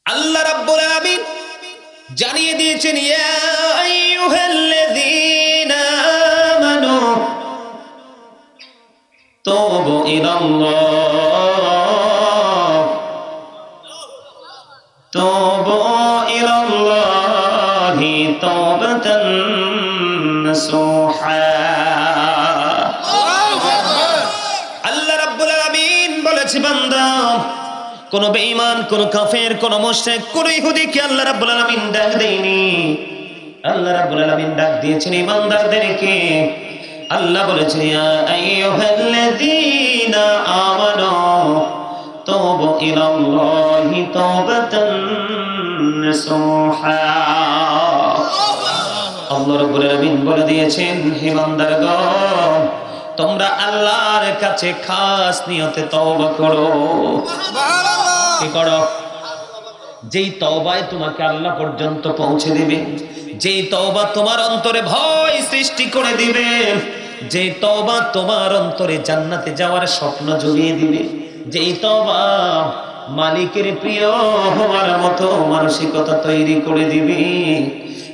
আল্লাহ রাব্বুল আলামিন জানিয়ে দিয়েছেন, ইয়া আইয়ুহাল্লাযীনা আমানু তুবু ইলাল্লাহ তুবু ইলাল্লাহি তাওবাতান নাসুহা। আল্লাহ রাব্বুল আলামিন বলেছে, বান্দা, কোন বেঈমান, কোন কাফের, কোন মুশরিক, কোন ইহুদিকে আল্লাহ রাব্বুল আলামিন ডাক দেয়নি। আল্লাহ রাব্বুল আলামিন ডাক দিয়েছেন ইমানদারদেরকে। আল্লাহ বলেছেন, ইয়া আইয়ুহাল্লাযীনা আমানু তুবু ইলাল্লাহি তাওবাতান নাসুহা। আল্লাহ রাব্বুল আলামিন বলে দিয়েছেন, হে বান্দারগণ, তোমরা আল্লাহর কাছে খাস নিয়তে তওবা করো। কি করো? যেই তওবায় তোমাকে আল্লাহ পর্যন্ত পৌঁছে দিবে, যেই তওবা তোমার অন্তরে ভয় সৃষ্টি করে দিবে, যেই তওবা তোমার অন্তরে জান্নাতে যাওয়ার স্বপ্ন জুগিয়ে দিবে, যেই তওবা মালিকের প্রিয় হওয়ার মতো মানসিকতা তৈরি করে দিবে।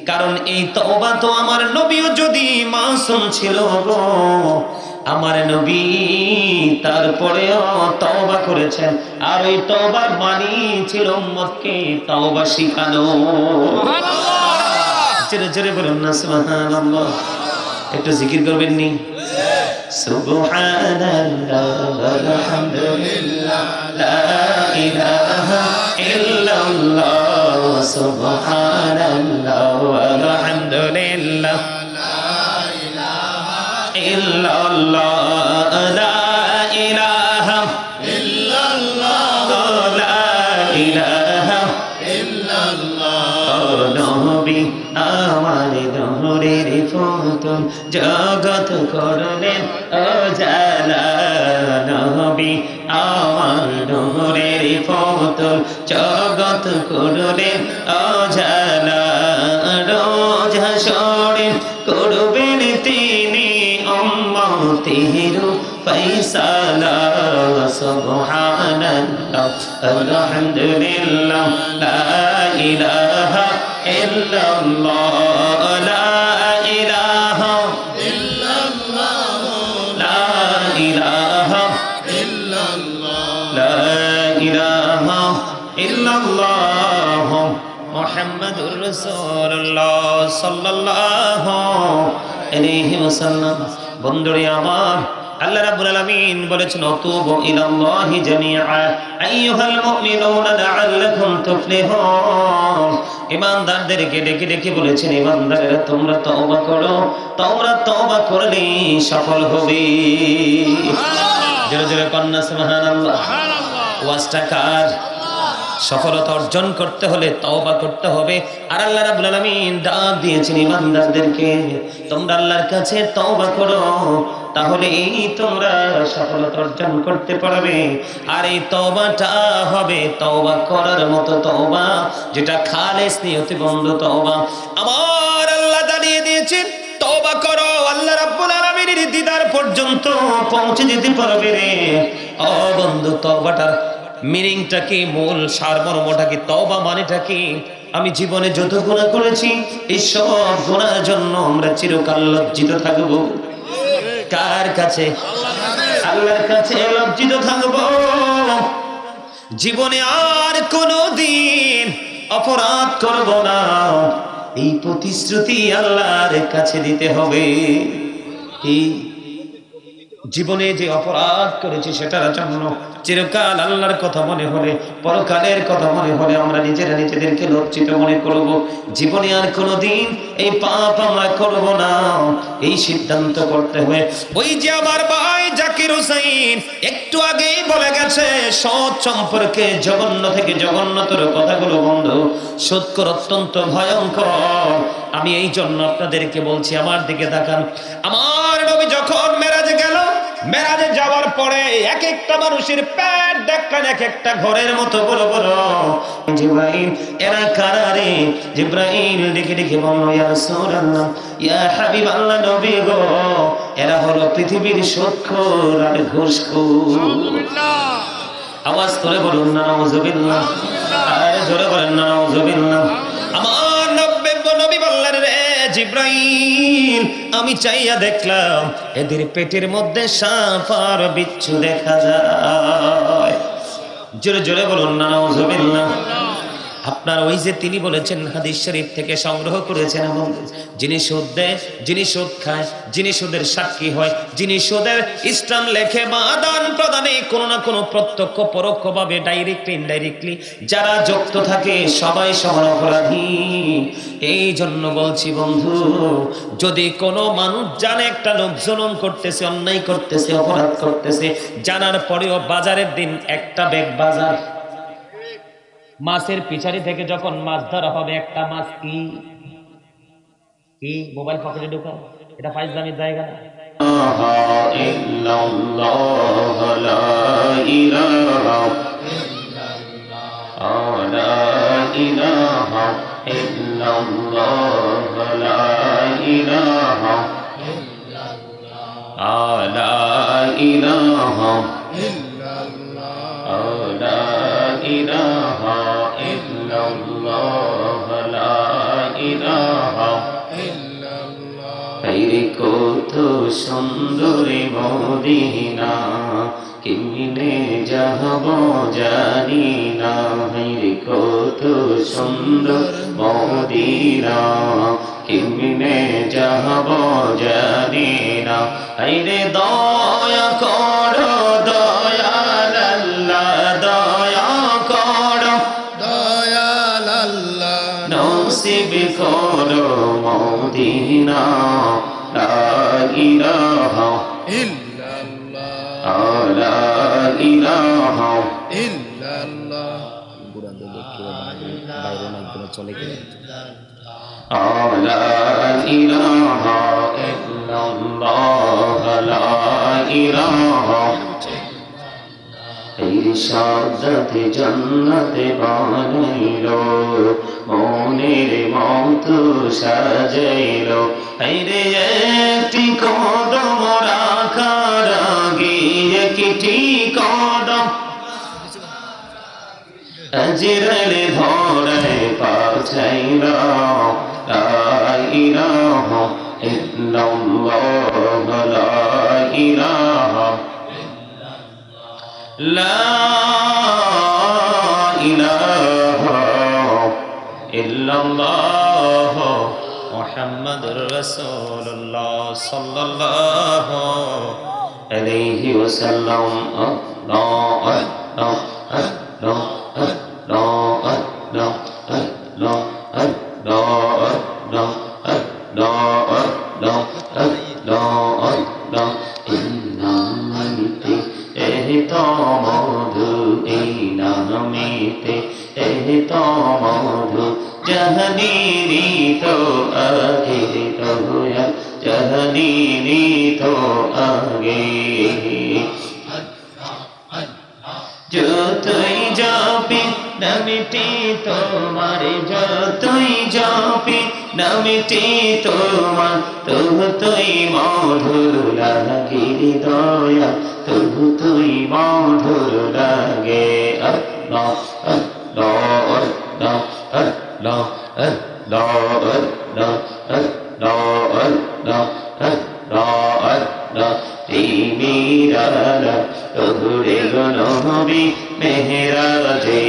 কারণ এই তওবা তো আমার নবীও যদি মাসুম ছিল গো, আমার নবী তারপরেও তওবা করেছেন। আর ওই তওবার মানি ছিল উম্মতকে তওবা শিখানো। জোরে জোরে বলুন না সুবহানাল্লাহ। একটু জিকির করবেন নি? সুবহানাল্লাহ আলহামদুলিল্লাহ লা ইলাহা ইল্লাল্লাহ সুবহানাল্লাহ আলহামদুলিল্লাহ ইল্লাল্লাহ লা ইলাহা ইল্লাল্লাহ লা ইলাহা ইল্লাল্লাহ। নবী আমার নূরের ফুতুন জগৎ করলেন উজালা। নবী আমার নূরের ফুতুন জগৎ করলেন উজালা। রোজ হাসরে করবেন তিনি উম্মতের ফয়সালা। সুবহানাল্লাহ আলহামদুলিল্লাহ লা ইলাহা ইল্লাল্লাহ লা ইলাহা ইল্লাল্লাহ লা ইলাহা ইল্লাল্লাহ লা ইলাহা ইল্লাল্লাহ মুহাম্মাদুর রাসূলুল্লাহ সাল্লাল্লাহু আলাইহি ওয়াসাল্লাম। বন্ধুরে আমার, আল্লাহ রাব্বুল আলামিন বলেছেন, তুবু ইলাল্লাহি জামিআ আইয়ুহাল মুমিনুনা লাআল্লাকুম তুফলিহুন। ঈমানদারদেরকে ডেকে ডেকে বলেছেন, ঈমানদারেরা তোমরা তওবা করো, তোমরা তওবা করলে সফল হবে। জোরে জোরে কন্যা সুবহানাল্লাহ। ওয়াজটা কার? সফলতা অর্জন করতে হলে তওবা করতে হবে। আর আল্লাহ রাব্বুল আলামিন ডাক দিয়েছেন ঈমানদারদেরকে, তোমরা আল্লাহর কাছে তওবা করো, তাহলে এই তোমরা সফলতা অর্জন করতে পারবে। আর এই তওবাটা হবে তওবা করার মতো তওবা, যেটা খালেস নিয়তে বন্ধ তওবা। আমার আল্লাহ জানিয়ে দিয়েছেন, তওবা করো, আল্লাহ রাব্বুল আলামিনের দিদার পর্যন্ত পৌঁছে যেতে পারবে রে। ও বন্ধু, তওবাটার মিনিংটা কি? মূল সারমর্মটা কি? তওবা মানেটা কি? আমি জীবনে যত গুনাহ করেছি, এই সব গুনাহের জন্য আমরা চিরকাল লজ্জিত থাকব। কার কাছে? আল্লাহর কাছে লজ্জিত থাকব। জীবনে আর কোনোদিন অপরাধ করব না, এই প্রতিশ্রুতি আল্লাহর কাছে দিতে হবে। এই জীবনে যে অপরাধ করেছি সেটার জন্য চিরকাল আল্লাহর কথা মনে হলে, পরকালের কথা মনে হলে আমরা নিজেরা নিজেদেরকে লজ্জিত মনে করব। জীবনে আর কোনোদিন এই পাপ আমরা করব না, এই সিদ্ধান্ত করতে হবে। ওই যে আমার ভাই জাকির হোসেন একটু আগেই বলে গেছে, সৎ সম্পর্কে জঘন্য থেকে জঘন্যতর কথাগুলো বন্ধু, সৎকর অত্যন্ত ভয়ঙ্কর। আমি এই জন্য আপনাদেরকে বলছি, আমার দিকে তাকান। আমার নবী যখন মেরাজে গেল, মেরাজে যাওয়ার পরে এক একটা মানুষের পেট দেখলেন এক একটা ঘরের মতো বড় বড়। জিবরাইল, এরা কারা রে? জিবরাইল ডেকে ডেকে বলল, ইয়া রাসূলুল্লাহ, ইয়া হাবিবাল্লাহ, নবী গো, এরা হলো পৃথিবীর সুদখোর আর ঘুষখোর। আওয়াজ করে বলুন না নাউযুবিল্লাহ। আর জোরে বলেন না নাউযুবিল্লাহ। আমার নবী বললেন, রে জিবরাইল, আমি চাইয়া দেখলাম এদের পেটের মধ্যে সাপ আর বিচ্ছু দেখা যায়। জোরে জোরে বলুন না নাউযুবিল্লাহ। আপনার ওই যে তিনি বলেছেন, হাদিস শরীফ থেকে সংগ্রহ করেছেন, এবং যিনি সুদ দেয়, যিনি সুদ খায়, যিনি সুদের সাক্ষী হয়, যিনি সুদের ইসলাম লেখে বা আদান প্রদানে কোনো না কোনো প্রত্যক্ষ পরোক্ষভাবে ডাইরেক্টলি ইনডাইরেক্টলি যারা যুক্ত থাকে সবাই সমান অপরাধী। এই জন্য বলছি বন্ধু, যদি কোনো মানুষ জানে একটা লোক জুলুম করতেছে, অন্যায় করতেছে, অপরাধ করতেছে, জানার পরেও বাজারের দিন একটা ব্যাগ বাজার মাছের পিছারি থেকে যখন মাছ ধরা হবে, একটা মাছ কি মোবাইল পকেটে ঢোকা, এটা ফাইজলামির জায়গা না। কত সুন্দরী মদিনা, কেমনে যাব জানি না। কত সুন্দর মদিনা, কেমনে যাব জানি না। রে দয়া করো দয়াল আল্লাহ, দয়া করো দয়াল আল্লাহ, নসিব করো মদিনা। লা ইলাহা ইল্লাল্লাহ, লা ইলাহা ইল্লাল্লাহ। বুড়া দেখে বাইরে না একদম চলে গেল। লা ইলাহা ইল্লাল্লাহ, লা ইলাহা। এই সাজাতে জান্নাতে বানাইলো, মনের মতো সাজাইলো। রে একটি কদম রাখার আগে একটি কদম আজরাইল ধরে পাঠাইলো। লা ইলাহা ইল্লাল্লাহ, লা ইলাহা, লা ইলাহা ইল্লাল্লাহ মুহাম্মাদুর রাসূলুল্লাহ সাল্লাল্লাহু আলাইহি ওয়াসাল্লাম। আল্লাহু আকবার, আল্লাহু আকবার, আল্লাহু আকবার, আল্লাহু আকবার, আল্লাহু আকবার, আল্লাহু আকবার। ইন্নামিতে এতো মধু, এই নামেতে এতো মধু, জাহানিনি তো আগে তো জাহানিনি তো আগে। যতই যাবি নামটি তোমার, যতই যাবি নামটি তোমার, তুই মধুর লাগে দয়া, তুই মধুর লাগে। আল্লাহ আল্লাহ আল্লাহ আল্লাহ আল্লাহ আল্লাহ আল্লাহ আল্লাহ আল্লাহ আল্লাহ। তিমিরালা তোরে গো নবী মেহরাজে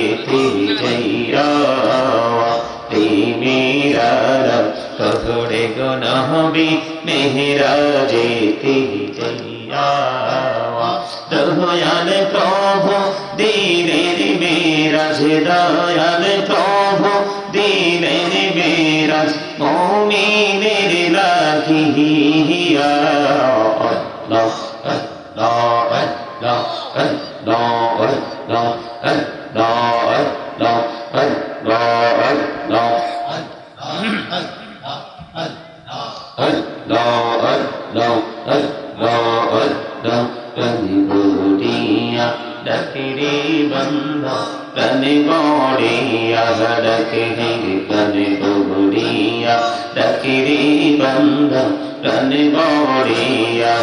যাইয়া, তিমিরালা তোরে গো নবী মেহরাজে যাইয়া। দয়াল প্রভু দিলের মেরাজ, দয়াল প্রভু দিলের মেরাজ, মুমিনের লাগিয়া। আল্লাহ আল্লাহ আল্লাহ আল্লাহ আল্লাহ আল্লাহ আল্লাহ আল্লাহ আল্লাহ আল্লাহ আল্লাহ আল্লাহ। প্রাণী গড়িয়া ডাকিরে বন্ধ, প্রাণী গড়িয়া ডাকে প্রাণে বড়িয়া ডাকে রে বান্দা প্রাণে বড়িয়া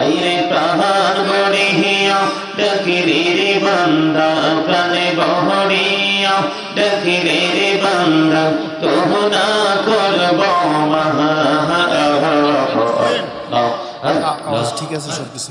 এই রে প্রাণ বড়িয়া ডাকে রে বান্দা প্রাণে বড়িয়া ডাকে রে বান্দা তোহরা করব ঠিক আছে সব কিছু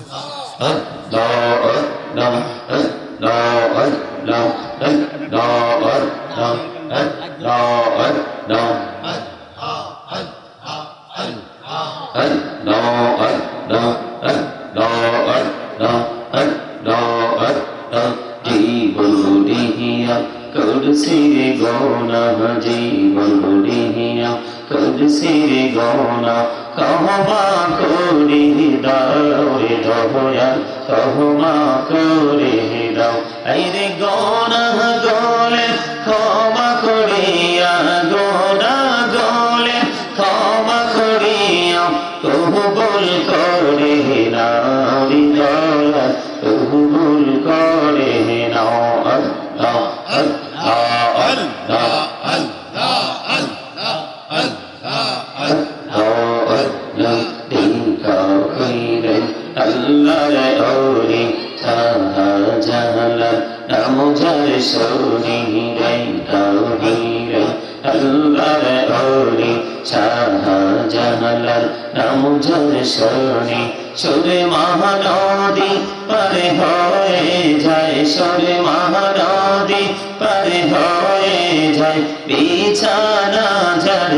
করছিরে গৌনা জীবন গড়িয়া করছিরে গৌনা কহমা করি দাও রে দয়া কহমা করে দাও এই রে গৌনা গলে ক্ষমা করিয়া গৌনা গলে ক্ষমা করিয়া কবুল করে নাও রে দয়া কবুল করে নাও আল্লাহ সুরে মহানদী পারে হয়ে যায় সুরে মহানদী পারে হয়ে যায় বিছানা যার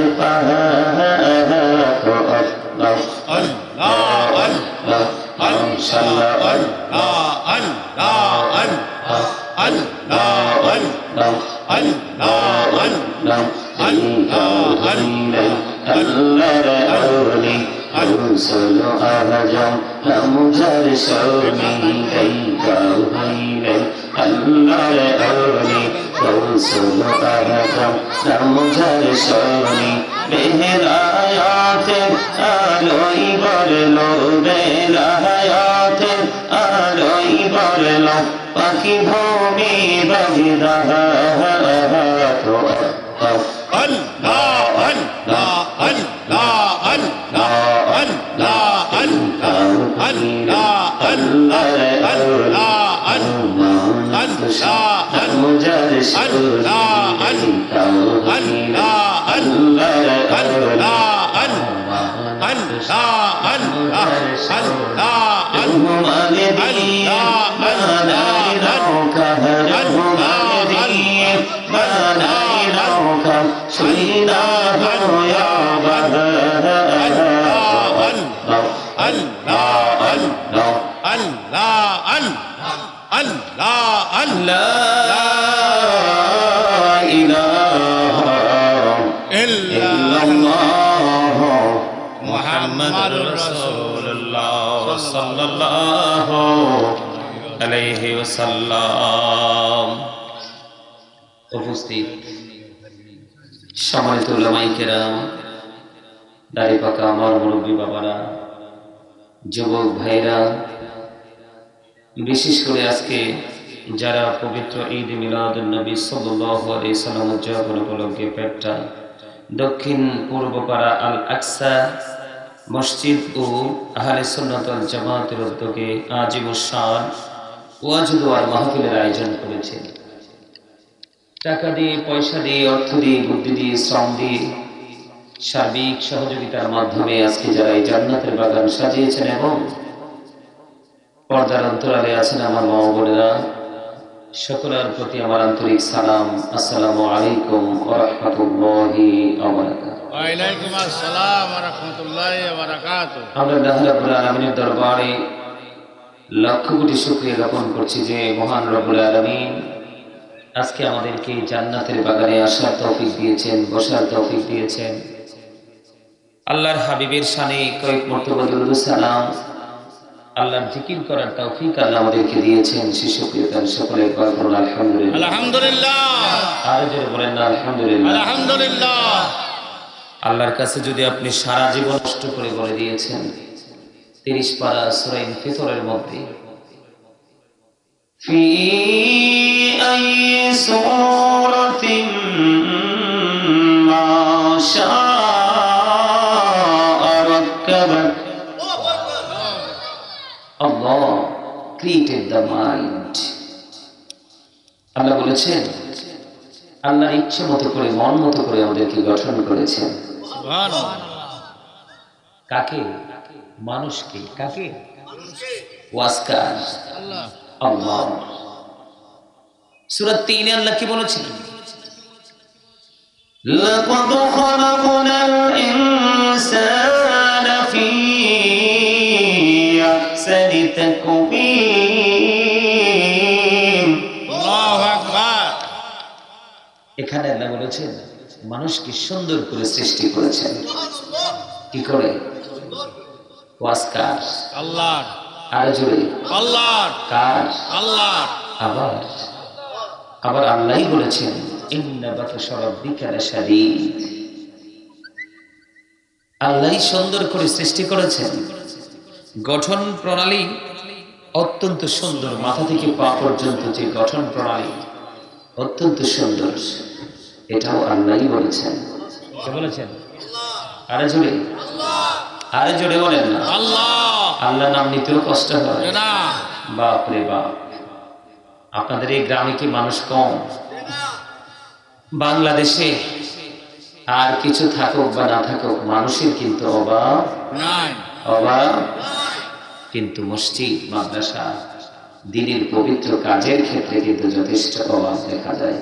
Solo Ahajam, Namujar Shoni, Gaikau Haile, Allah Auli, Solo Ahajam, Namujar Shoni, Beherayate, Aloi Barlo, Beherayate, Aloi Barlo, Paki Bhomi Bagiraha, উপস্থিত সম্মানিত উলামায়ে কেরাম, দাড়ি পাকা আমার মুরব্বী বাবারা, যুবক ভাইরা, বিশেষ করে আজকে যারা পবিত্র ঈদ মিলাদুন নবী সাল্লাল্লাহু আলাইহি সাল্লাম উদযাপন উপলক্ষে পেট্টা দক্ষিণ পূর্ব পাড়া আল আকসা মসজিদ ও আহলে সুন্নাত ওয়াল জামাতের উদ্যোগে আজিমুস শান ওয়াজ দোয়ার মাহফিলের আয়োজন করেছেন। টাকা দিয়ে, পয়সা দিয়ে, অর্থ দিয়ে, বুদ্ধি দিয়ে, শ্রম দিয়ে, সার্বিক সহযোগিতার মাধ্যমে আজকে যারা এই জান্নাতের বাগান সাজিয়েছেন এবং পর্দার অন্তরালে আছেন আমার মা বোনেরা, সকলের প্রতি আমার আন্তরিক সালাম। আসসালামু আলাইকুম ওয়া রাহমাতুল্লাহি ওয়া বারাকাতুহু। ওয়া আলাইকুম আসসালাম ওয়া রাহমাতুল্লাহি ওয়া বারাকাতুহু। আমরা আল্লাহ রাব্বুল আলামিনের দরবারে লক্ষ কোটি শুকরিয়া জ্ঞাপন করছি যে মহান রব্বুল আলামিন আজকে আমাদেরকে জান্নাতের বাগানে আসার তৌফিক দিয়েছেন, বসার তৌফিক দিয়েছেন। আল্লাহর হাবিবের শানে কয়েক মর্তবা দরুদ সালাম, আল্লাহর জিকির করার তৌফিক আল্লাহ আমাদেরকে দিয়েছেন। শিশুপ্রিয়তার সকলে বলুন আলহামদুলিল্লাহ, আলহামদুলিল্লাহ। আর জোরে বলেন না আলহামদুলিল্লাহ, আলহামদুলিল্লাহ। আল্লাহর কাছে যদি আপনি সারা জীবন নষ্ট করে বলে দিয়েছেন 30 পারা সূরা ইনফিতরের মধ্যে ফি আই সূরাতিন created the mind. আল্লাহ বলেছেন আল্লাহর ইচ্ছে মতো করে মন মতো করে আমাদেরকে গঠন করেছেন। কাকে? মানুষকে। কাকে? ওয়াসকার আল্লাহ। সূরা 3 এ আল্লাহ কি বলেছেন? লাকাদ খালাকনাল ইনসানা ফি আহসানি তাকওয়িম। আল্লাহু আকবার। এখানে আল্লাহ বলেছেন মানুষকে সুন্দর করে সৃষ্টি করেছেন। কি করে? ওয়াসকার আল্লাহ। আর জোরে আল্লাহ। কার? আল্লাহ। আবার আল্লাহই বলেছেন ইন্না বাতাশা রাব্বিকা লাশাদীদ। আল্লাহই সুন্দর করে সৃষ্টি করেছেন। গঠন প্রণালী অত্যন্ত সুন্দর, মাথা থেকে পা পর্যন্ত যে গঠন প্রণালী অত্যন্ত সুন্দর, এটাও আল্লাহই বলেছেন। কে বলেছেন? আরে জোরে আরে জোরে বলেন না। আল্লাহ। আল্লাহ নাম নিতেও কষ্ট হয় না। বাপ রে বাপ। আপনাদের এই গ্রামে কি মানুষ কম? বাংলাদেশে আর কিছু থাকুক বা না থাকুক মানুষের কিন্তু অভাব নাই। অভাব কিন্তু মসজিদ মাদ্রাসা দিনের পবিত্র কাজের ক্ষেত্রে কিন্তু যথেষ্ট অভাব দেখা যায়।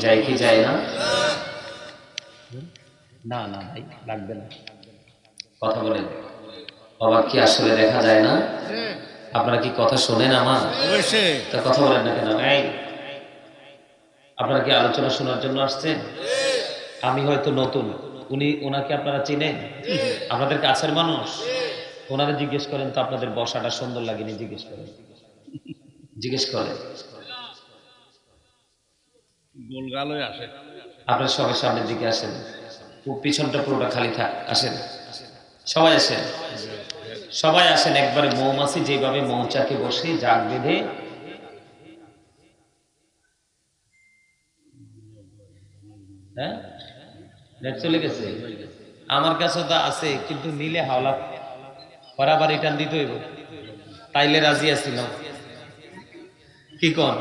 যায় কি যায় না? না না ভাই লাগবে না, কথা বলেন। অভাব কি আসলে দেখা যায় না? আপনারা কি কথা শোনেন আমার? অবশ্যই। তা কথা বলেন না কেন? এই আপনারা কি আলোচনা শোনার জন্য আসছেন? আমি হয়তো নতুন, ওনাকে আপনারা চিনেন? আপনাদের কাছের মানুষ। ওনারা জিজ্ঞেস করেন তো আপনাদের বসাটা সুন্দর লাগেনি, জিজ্ঞেস করেন। জিজ্ঞেস করেন। গোলগালই আসে। আপনারা সবাই সামনের দিকে আসেন, পিছনটা পুরোটা খালি থাক। আসেন সবাই, আসেন সবাই আসেন। একবারে মৌমাছি যেভাবে মৌচাকে বসে জাগ বেঁধে হ্যাঁ নেট চলে গেছে। আমার কাছে তো আছে কিন্তু নিলে হাওলা বরাবর রিটার্ন দিতে হইব, তাইলে রাজি আছিলাম। কি কোন?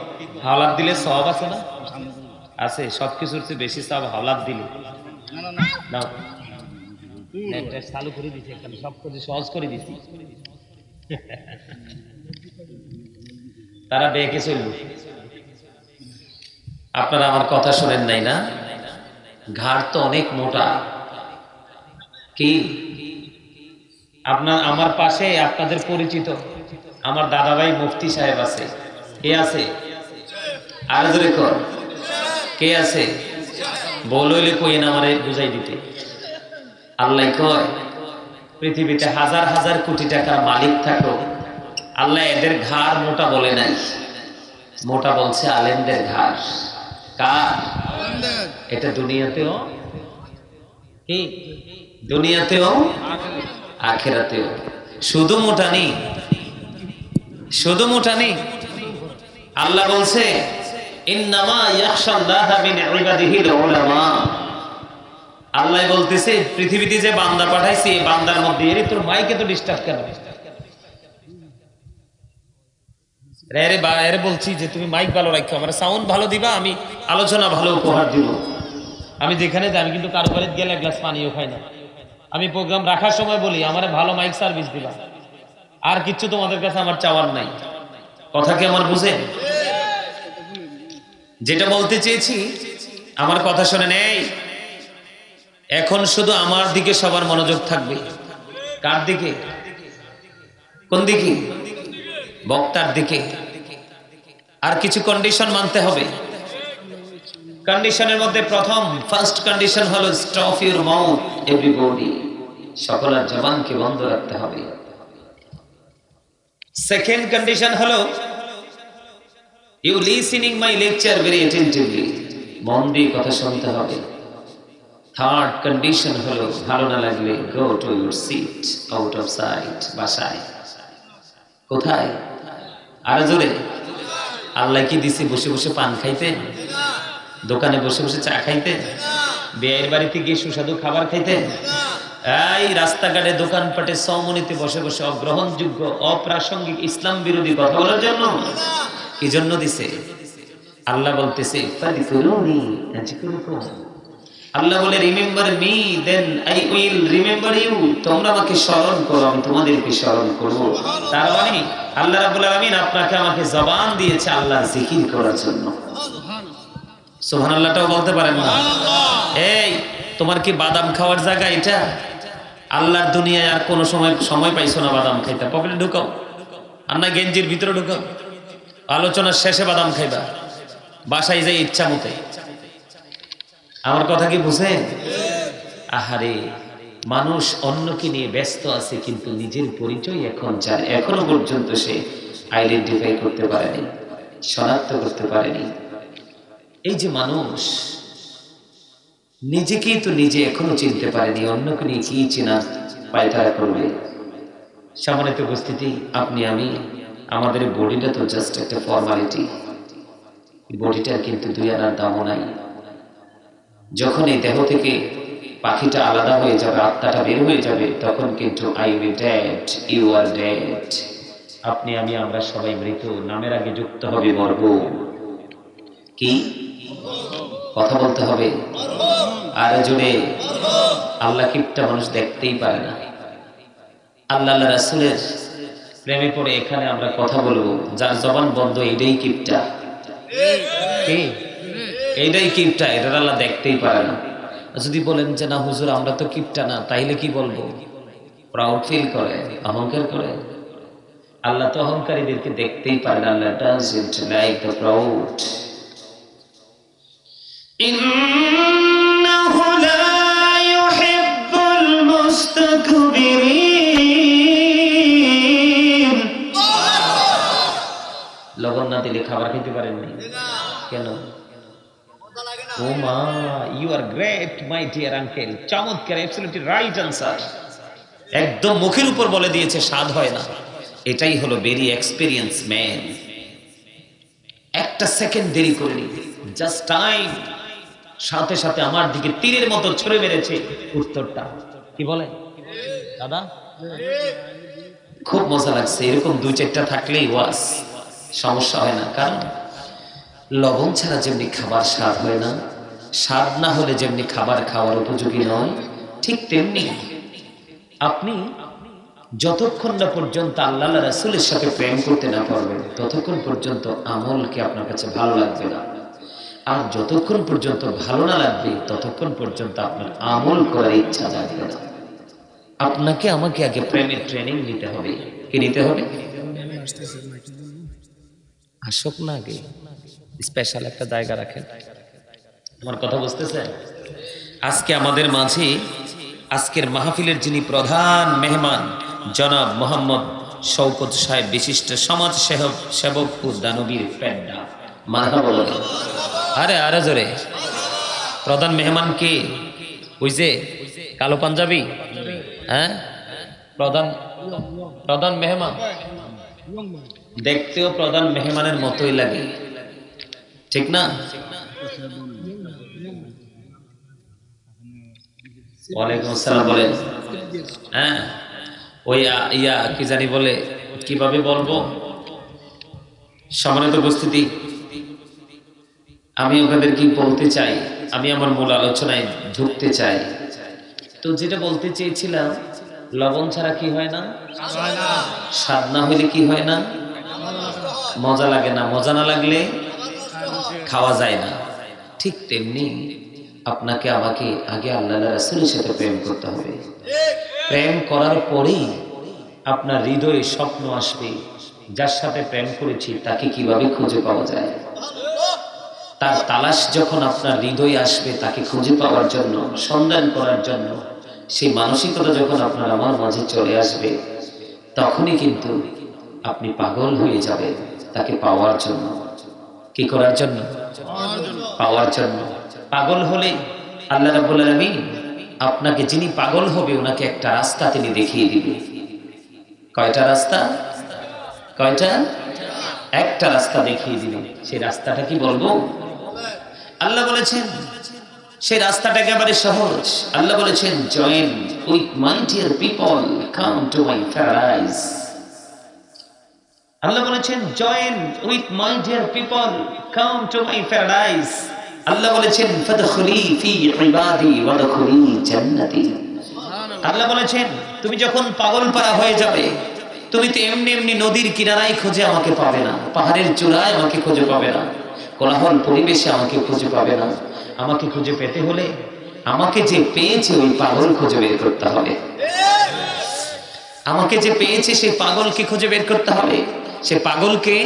হাওলাত দিলে সওয়াব আছে না? আছে। সবকিছুর চেয়ে বেশি সওয়াব হাওলাত দিলে। না নেটটা চালু করে দিছি, এখানে সব কিছু সহজ করে দিছি। তারা বেঁকে চলল। আপনারা আমার কথা শোনেন নাই না? ঘাড় তো অনেক মোটা। কি আপনার আমার পাশে আপনাদের পরিচিত আমার দাদাভাই মুফতি সাহেব আছে। কে আছে? আর জোরে কর, কে আছে? বলইলে কইন আমারে বুঝাই দিতে। আল্লাহ কয় পৃথিবীতে হাজার হাজার কোটি টাকার মালিক থাকো, আল্লাহ এদের ঘাড় মোটা বলে নাই, মোটা বলছে আলেমদের ঘাড়। কার? এটা দুনিয়াতেও কি, দুনিয়াতেও আখিরাতেও। শুধু মোটা নেই, শুধু মোটা নেই। আল্লাহ বলছে ইন্নামা ইয়াখশাল্লাহা মিন ইবাদিহিল উলামা। আল্লাহ বলতেছে পৃথিবীতে যে বান্দা পাঠাইছি এই বান্দার মধ্যে এর তোর মাইকে তো ডিস্টার্ব কেন? রে বলছি যে তুমি মাইক ভালো রাখো, আমার সাউন্ড ভালো দিবা, আমি আলোচনা ভালো উপহার দিব। আমি যেখানে যাই আমি কিন্তু কারো বাড়িতে গেলে এক গ্লাস পানিও খাই না। আমি প্রোগ্রাম রাখার সময় বলি আমার ভালো মাইক সার্ভিস দিবা, আর কিচ্ছু তোমাদের কাছে আমার চাওয়ার নাই। কথা কি আমার বুঝেন? যেটা বলতে চেয়েছি আমার কথা শুনে নেই। এখন শুধু আমার দিকে সবার মনোযোগ থাকবে। কার দিকে? কোন দিকে? বক্তার দিকে। আর কিছু কন্ডিশন মানতে হবে। কন্ডিশনের মধ্যে প্রথম ফার্স্ট কন্ডিশন হলো স্টপ ইউর মাউথ এভরিবডি। সকলের জবানকে বন্ধ রাখতে হবে। সেকেন্ড কন্ডিশন হলো you listening my lecture very attentively. মন দিয়ে কথা শুনতে হবে। থার্ড কন্ডিশন হলো ভালো না লাগলে go to your seat, out of sight. বাসায় কোথায়? আর জোরে। আল্লাহ কি দিছে বসে বসে পান খাইতে, দোকানে বসে বসে চা খাইতে, বিয়ের বাড়িতে গিয়ে সুস্বাদু খাবার খাইতে? এই রাস্তাঘাটে দোকানপাটে সমনিতে বসে বসে অগ্রহণযোগ্য অপ্রাসঙ্গিক ইসলাম বিরোধী কথা বলার জন্য কি জন্য দিছে? আল্লাহ বলতেছে আল্লাহ বলে remember me then I will remember you, তোমরা আমাকে স্মরণ করো আমি তোমাদেরকে স্মরণ করব। তার মানে আল্লাহ রাব্বুল আলামিন আপনাকে আমাকে জবান দিয়েছে আল্লাহর জিকির করার জন্য। সুবহানাল্লাহটাও বলতে পারেন না? এই তোমার কি বাদাম খাওয়ার জায়গা এটা? আল্লাহর দুনিয়ায় আর কোনো সময় পাইছো না বাদাম খাইতে? পকেটে ঢুকাও আর না গেঞ্জির ভিতরে ঢুকাও, আলোচনার শেষে বাদাম খাইবা, বাসায় যাই ইচ্ছা মতে। আমার কথা কি বুঝেন? আহারে, মানুষ অন্যকে নিয়ে ব্যস্ত আছে কিন্তু নিজের পরিচয় এখনো পর্যন্ত সে আইডেন্টিফাই করতে পারেনি, শনাক্ত করতে পারেনি। এই যে মানুষ নিজেকেই তো নিজে এখনো চিনতে পারেনি, অন্যকে নিয়ে কি চেনা পায়তারা করবে? সম্মানিত উপস্থিতি, আপনি আমি আমাদের বডিটা তো জাস্ট একটা ফর্মালিটি, বডিটার কিন্তু দুই আনার দামও নাই। যখন এই দেহ থেকে পাখিটা আলাদা হয়ে যাবে, আত্মাটা বের হয়ে যাবে, তখন কিন্তু I will dead, you are dead. আপনি আমি আমরা সবাই মৃত, নামের আগে যুক্ত হবে মরব। কি কথা বলতে হবে? আর জোরে আল্লাহ কিপটা মানুষ দেখতেই পারে না। আল্লাহ রাসূলের প্রেমে পড়ে এখানে আমরা কথা বলবো, যার জবান বন্ধ এইটাই কিপটা। কি এইটাই কিপটা, এটা আল্লাহ দেখতেই পারে না। যদি বলেন যে না হুজুর আমরা তো কিপটা না, তাইলে কি বলবো? প্রাউড ফিল করে, অহংকার করে। আল্লাহ তো অহংকারীদেরকে দেখতেই পারে না। আল্লাহ ডাজন্ট লাইক দ্য প্রাউড। ইন্নাহু লা ইউহিব্বুল মুস্তাকবিরিন। লবণ না দিলে খাবার খেতে পারেননি কেন? ও মা, you are great my dear uncle. চমৎকার, অ্যাবসলিউটলি রাইট আনসার। একদম মুখের উপর বলে দিয়েছে, স্বাদ হয় না। এটাই হলো ভেরি এক্সপেরিয়েন্স ম্যান। একটা সেকেন্ড দেরি করেনি, জাস্ট টাইম, সাথে সাথে আমার দিকে তীরের মতো ছুড়ে মেরেছে উত্তরটা। কি বলে দাদা? খুব মজা লাগছে। এরকম দুই চারটা থাকলেই ওয়াস, সমস্যা হয় না। কারণ লবণ ছাড়া যেমনি খাবার স্বাদ হয় না, স্বাদ না হলে যেমনি খাবার খাওয়ার উপযোগী নয়, ঠিক তেমনি আপনি যতক্ষণ না পর্যন্ত আল্লাহ রাসূলের সাথে প্রেম করতে না পারবেন, ততক্ষণ পর্যন্ত আমলকে আপনার কাছে ভালো লাগবে না। আর যতক্ষণ পর্যন্ত ভালো না লাগবে, ততক্ষণ পর্যন্ত আপনার আমল করার ইচ্ছা জাগবে না। আপনাকে আমাকে আগে প্রেমের ট্রেনিং নিতে হবে। কি নিতে হবে? আসুক না, আগে স্পেশাল একটা জায়গা রাখেন। আমার কথা বুঝতেছেন? আজকে আমাদের মাঝে আজকের মাহফিলের যিনি প্রধান মেহমান, জনাব মোহাম্মদ শওকত সাহেব, বিশিষ্ট সমাজ সেবক ও দানবীর পেড্ডা। মারহাবা বলো। আরে আরে জোরে। প্রধান মেহমান কে? ওই যে কালো পাঞ্জাবি, হ্যাঁ প্রধান মেহমান। দেখতেও প্রধান মেহমানের মতোই লাগে, ঠিক না? ওয়ালাইকুম আসসালাম বলেন। হ্যাঁ, ওই কি জানি বলে, কিভাবে বলবো? সম্মানিত উপস্থিতি, আমি ওনাদের কি বলতে চাই, আমি আমার মূল আলোচনায় ঢুকতে চাই। তো যেটা বলতে চেয়েছিলাম, লবণ ছাড়া কি হয় না? স্বাদ না হইলে কি হয় না? মজা লাগে না। মজা না লাগলে খাওয়া যায় না। ঠিক তেমনি আপনাকে আমাকে আগে আল্লাহ রাসূলের সাথে প্রেম করতে হবে। প্রেম করার পরেই আপনার হৃদয়ে স্বপ্ন আসবে, যার সাথে প্রেম করেছি তাকে কিভাবে খুঁজে পাওয়া যায়। তার তালাশ যখন আপনার হৃদয়ে আসবে, তাকে খুঁজে পাওয়ার জন্য, সন্ধান করার জন্য, সেই মানসিকতা যখন আপনার আমার মাঝে চলে আসবে, তখনই কিন্তু আপনি পাগল হয়ে যাবেন তাকে পাওয়ার জন্য। কি করার জন্য? পাওয়ার জন্য। পাগল হলে আল্লাহ রাব্বুল আলামিন আপনাকে, যিনি পাগল হবে ওনাকে একটা রাস্তা তিনি দেখিয়ে দিবে। কয়টা রাস্তা? কয়টা? একটা রাস্তা দেখিয়ে দিবে। সেই রাস্তাটা কি বলবো? আল্লাহ বলেছেন সেই রাস্তাটা একেবারে সহজ। আল্লাহ বলেছেন join with my dear people, come to my paradise. আল্লাহ বলেছেন join with my dear people, come to my paradise. আল্লাহ বলেছেন ফাদখুলি ফি ইবাদি ওয়াদখুলি জান্নাতি। আল্লাহ বলেছেন তুমি যখন পাগলপাড়া হয়ে যাবে, তুমি তো এমনি এমনি নদীর কিনারায় খুঁজে আমাকে পাবে না, পাহাড়ের চূড়ায় আমাকে খুঁজে পাবে না, কোলাহল পরিবেশে আমাকে খুঁজে পাবে না। আমাকে খুঁজে পেতে হলে আমাকে যে পেয়েছে ওই পাগল খুঁজে বের করতে হবে। আমাকে যে পেয়েছে সেই পাগলকে খুঁজে বের করতে হবে। সে পাগলকে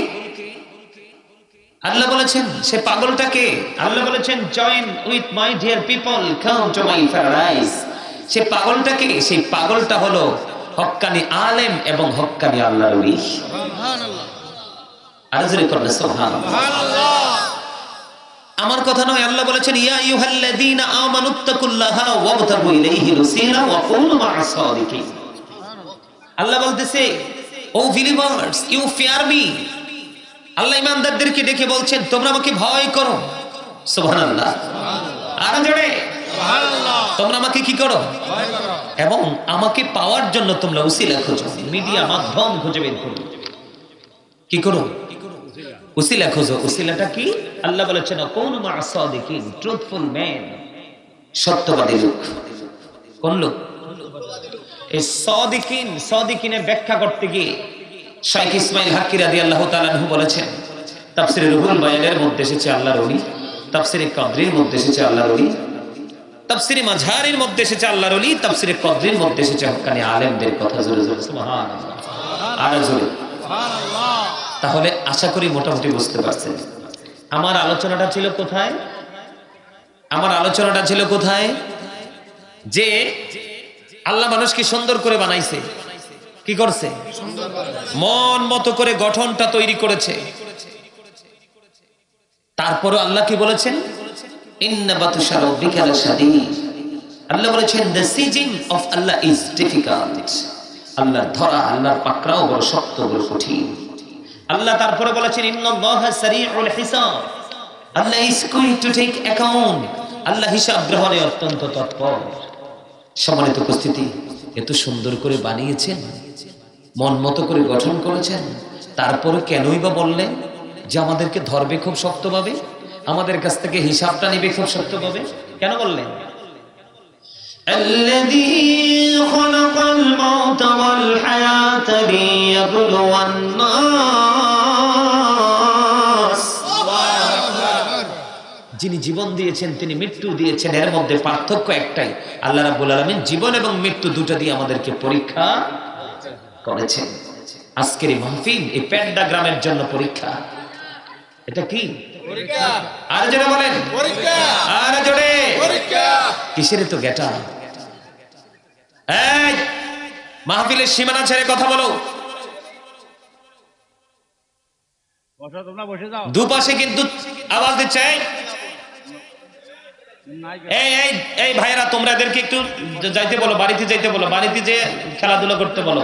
আল্লাহ বলেছেন, সে পাগলটাকে আল্লাহ বলেছেন join with my dear people, come to my paradise. সে পাগলটাকে, সেই পাগলটা হলো হক্কানি আলেম এবং হক্কানি আল্লাহর ওলি। সুবহানাল্লাহ। আর জোরে করলে সুবহানাল্লাহ। আমার কথা নয়, আল্লাহ বলেছেন ইয়া আইয়ুহাল্লাযীনা আমানুত্তাকুল্লাহা ওয়াবতাগু ইলাইহিল ওয়াসিলা ওয়া কুনু মা'আস সাদিকিন। আল্লাহ বলতেছে O believers, you fear me. Allah ঈমানদারদেরকে ডেকে বলছেন তোমরা আমাকে ভয় করো। সুবহানাল্লাহ। আর জোরে সুবহানাল্লাহ। তোমরা আমাকে কি করো? ভয় করো। এবং আমাকে পাওয়ার জন্য তোমরা ওসিলা খোঁজো, মিডিয়া মাধ্যম খুঁজে বের করো। কি করো? উসিলা খোঁজো। উসিলাটা কি? আল্লাহ বলেছেন কুনু মা'আস সাদিকিন, ট্রুথফুল ম্যান, সত্যবাদী লোক। কোন লোক? এই সাদিকিন, সাদিকিনের ব্যাখ্যা করতে গিয়ে শাইখ ইসমাইল হাক্কি রাদিয়াল্লাহু তাআলা আনহু বলেছেন তাফসীরে রুহুল বায়ানের মধ্যে এসেছে আল্লাহর ওলি, তাফসীরে কদরির মধ্যে এসেছে আল্লাহর ওলি, তাফসীরে মাঝহারির মধ্যে এসেছে আল্লাহর ওলি, তাফসীরে কদরির মধ্যে এসেছে হক্কানি আলেমদের কথা। জোরে জোরে সুবহানাল্লাহ। আর জোরে সুবহানাল্লাহ। তাহলে আশা করি মোটামুটি বুঝতে পারছেন আমার আলোচনাটা ছিল কোথায়। আমার আলোচনাটা ছিল কোথায়? যে আল্লাহ মানুষকে সুন্দর করে বানাইছে। কি করছে? মন মতো করে গঠনটা তৈরি করেছে। তারপরও আল্লাহ কি বলেছেন? ইন্না বাতশা রাব্বিকা লাশাদীদ। আল্লাহ বলেছেন the sieging of Allah is difficult. আল্লাহর ধরা, আল্লাহর পাকড়াও বড় শক্ত, বড় কঠিন। আল্লাহ তারপরে বলেছেন ইন্নাল্লাহা সারিউল হিসাব। আল্লাহ is going to take account. আল্লাহ হিসাব গ্রহণে অত্যন্ত তৎপর। সম্মানিত উপস্থিতি, এত সুন্দর করে বানিয়েছেন, মন মতো করে গঠন করেছেন, তারপরে কেনই বা বললেন যে আমাদেরকে ধরবে খুব শক্তভাবে, আমাদের কাছ থেকে হিসাবটা নেবে খুব শক্তভাবে? কেন বললেন? الذي خلق الموت والحياة ليبلوكم যিনি জীবন দিয়েছেন তিনি মৃত্যু দিয়েছেন, এর মধ্যে পার্থক্য একটাই, আল্লাহ রাব্বুল আলামিন জীবন এবং মৃত্যু দুটো দিয়ে আমাদেরকে পরীক্ষা করেছেন। আজকের এই মাহফিল এই প্যান্ডাগ্রামের জন্য পরীক্ষা। এটা কি পরীক্ষা? আর জোরে বলেন পরীক্ষা। আর জোরে পরীক্ষা। কিসের তো গেটা? এই মাহফিলের সীমানা ছেড়ে কথা বলো। বসো, তোমরা বসে যাও। দুপাশে কিন্তু আওয়াজ দিচ্ছে। এই ভাইরা তোমরা এদেরকে একটু যাইতে বলো, বাড়িতে যাইতে বলো, বাড়িতে যে খেলাধুলা করতে বলো।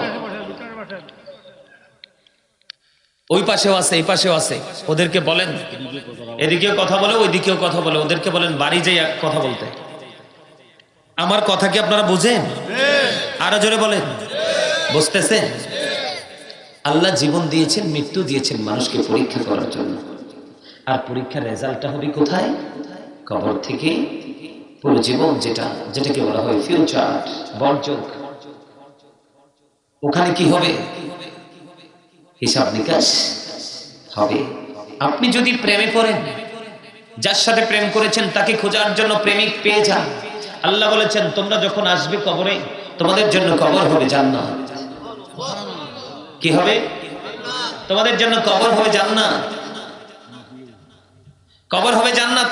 ওই পাশেও আছে, এই পাশেও আছে, ওদেরকে বলেন এদিকেও কথা বলে, ওইদিকেও কথা বলে, ওদেরকে বলেন বাড়ি যাই কথা বলতে। আমার কথা কি আপনারা বুঝেন? আরো জোরে বলেন বুঝতেছেন? আল্লাহ জীবন দিয়েছেন, মৃত্যু দিয়েছেন মানুষকে পরীক্ষা করার জন্য। আর পরীক্ষার রেজাল্টটা হবে কোথায়? কবর থেকে পুরো জীবন, যেটাকে বলা হয় ফিউচার, বর্জক। ওখানে কি হবে? হিসাব নিকাশ হবে। আপনি যদি প্রেমে পড়েন, যার সাথে প্রেম করেছেন তাকে খোঁজার জন্য প্রেমিক পেয়ে যান। আল্লাহ বলেছেন তোমরা যখন আসবে কবরে, তোমাদের জন্য কবর হবে জান্নাত। কি হবে? তোমাদের জন্য কবর হবে জান্নাত। কবর হবে জান্নাত।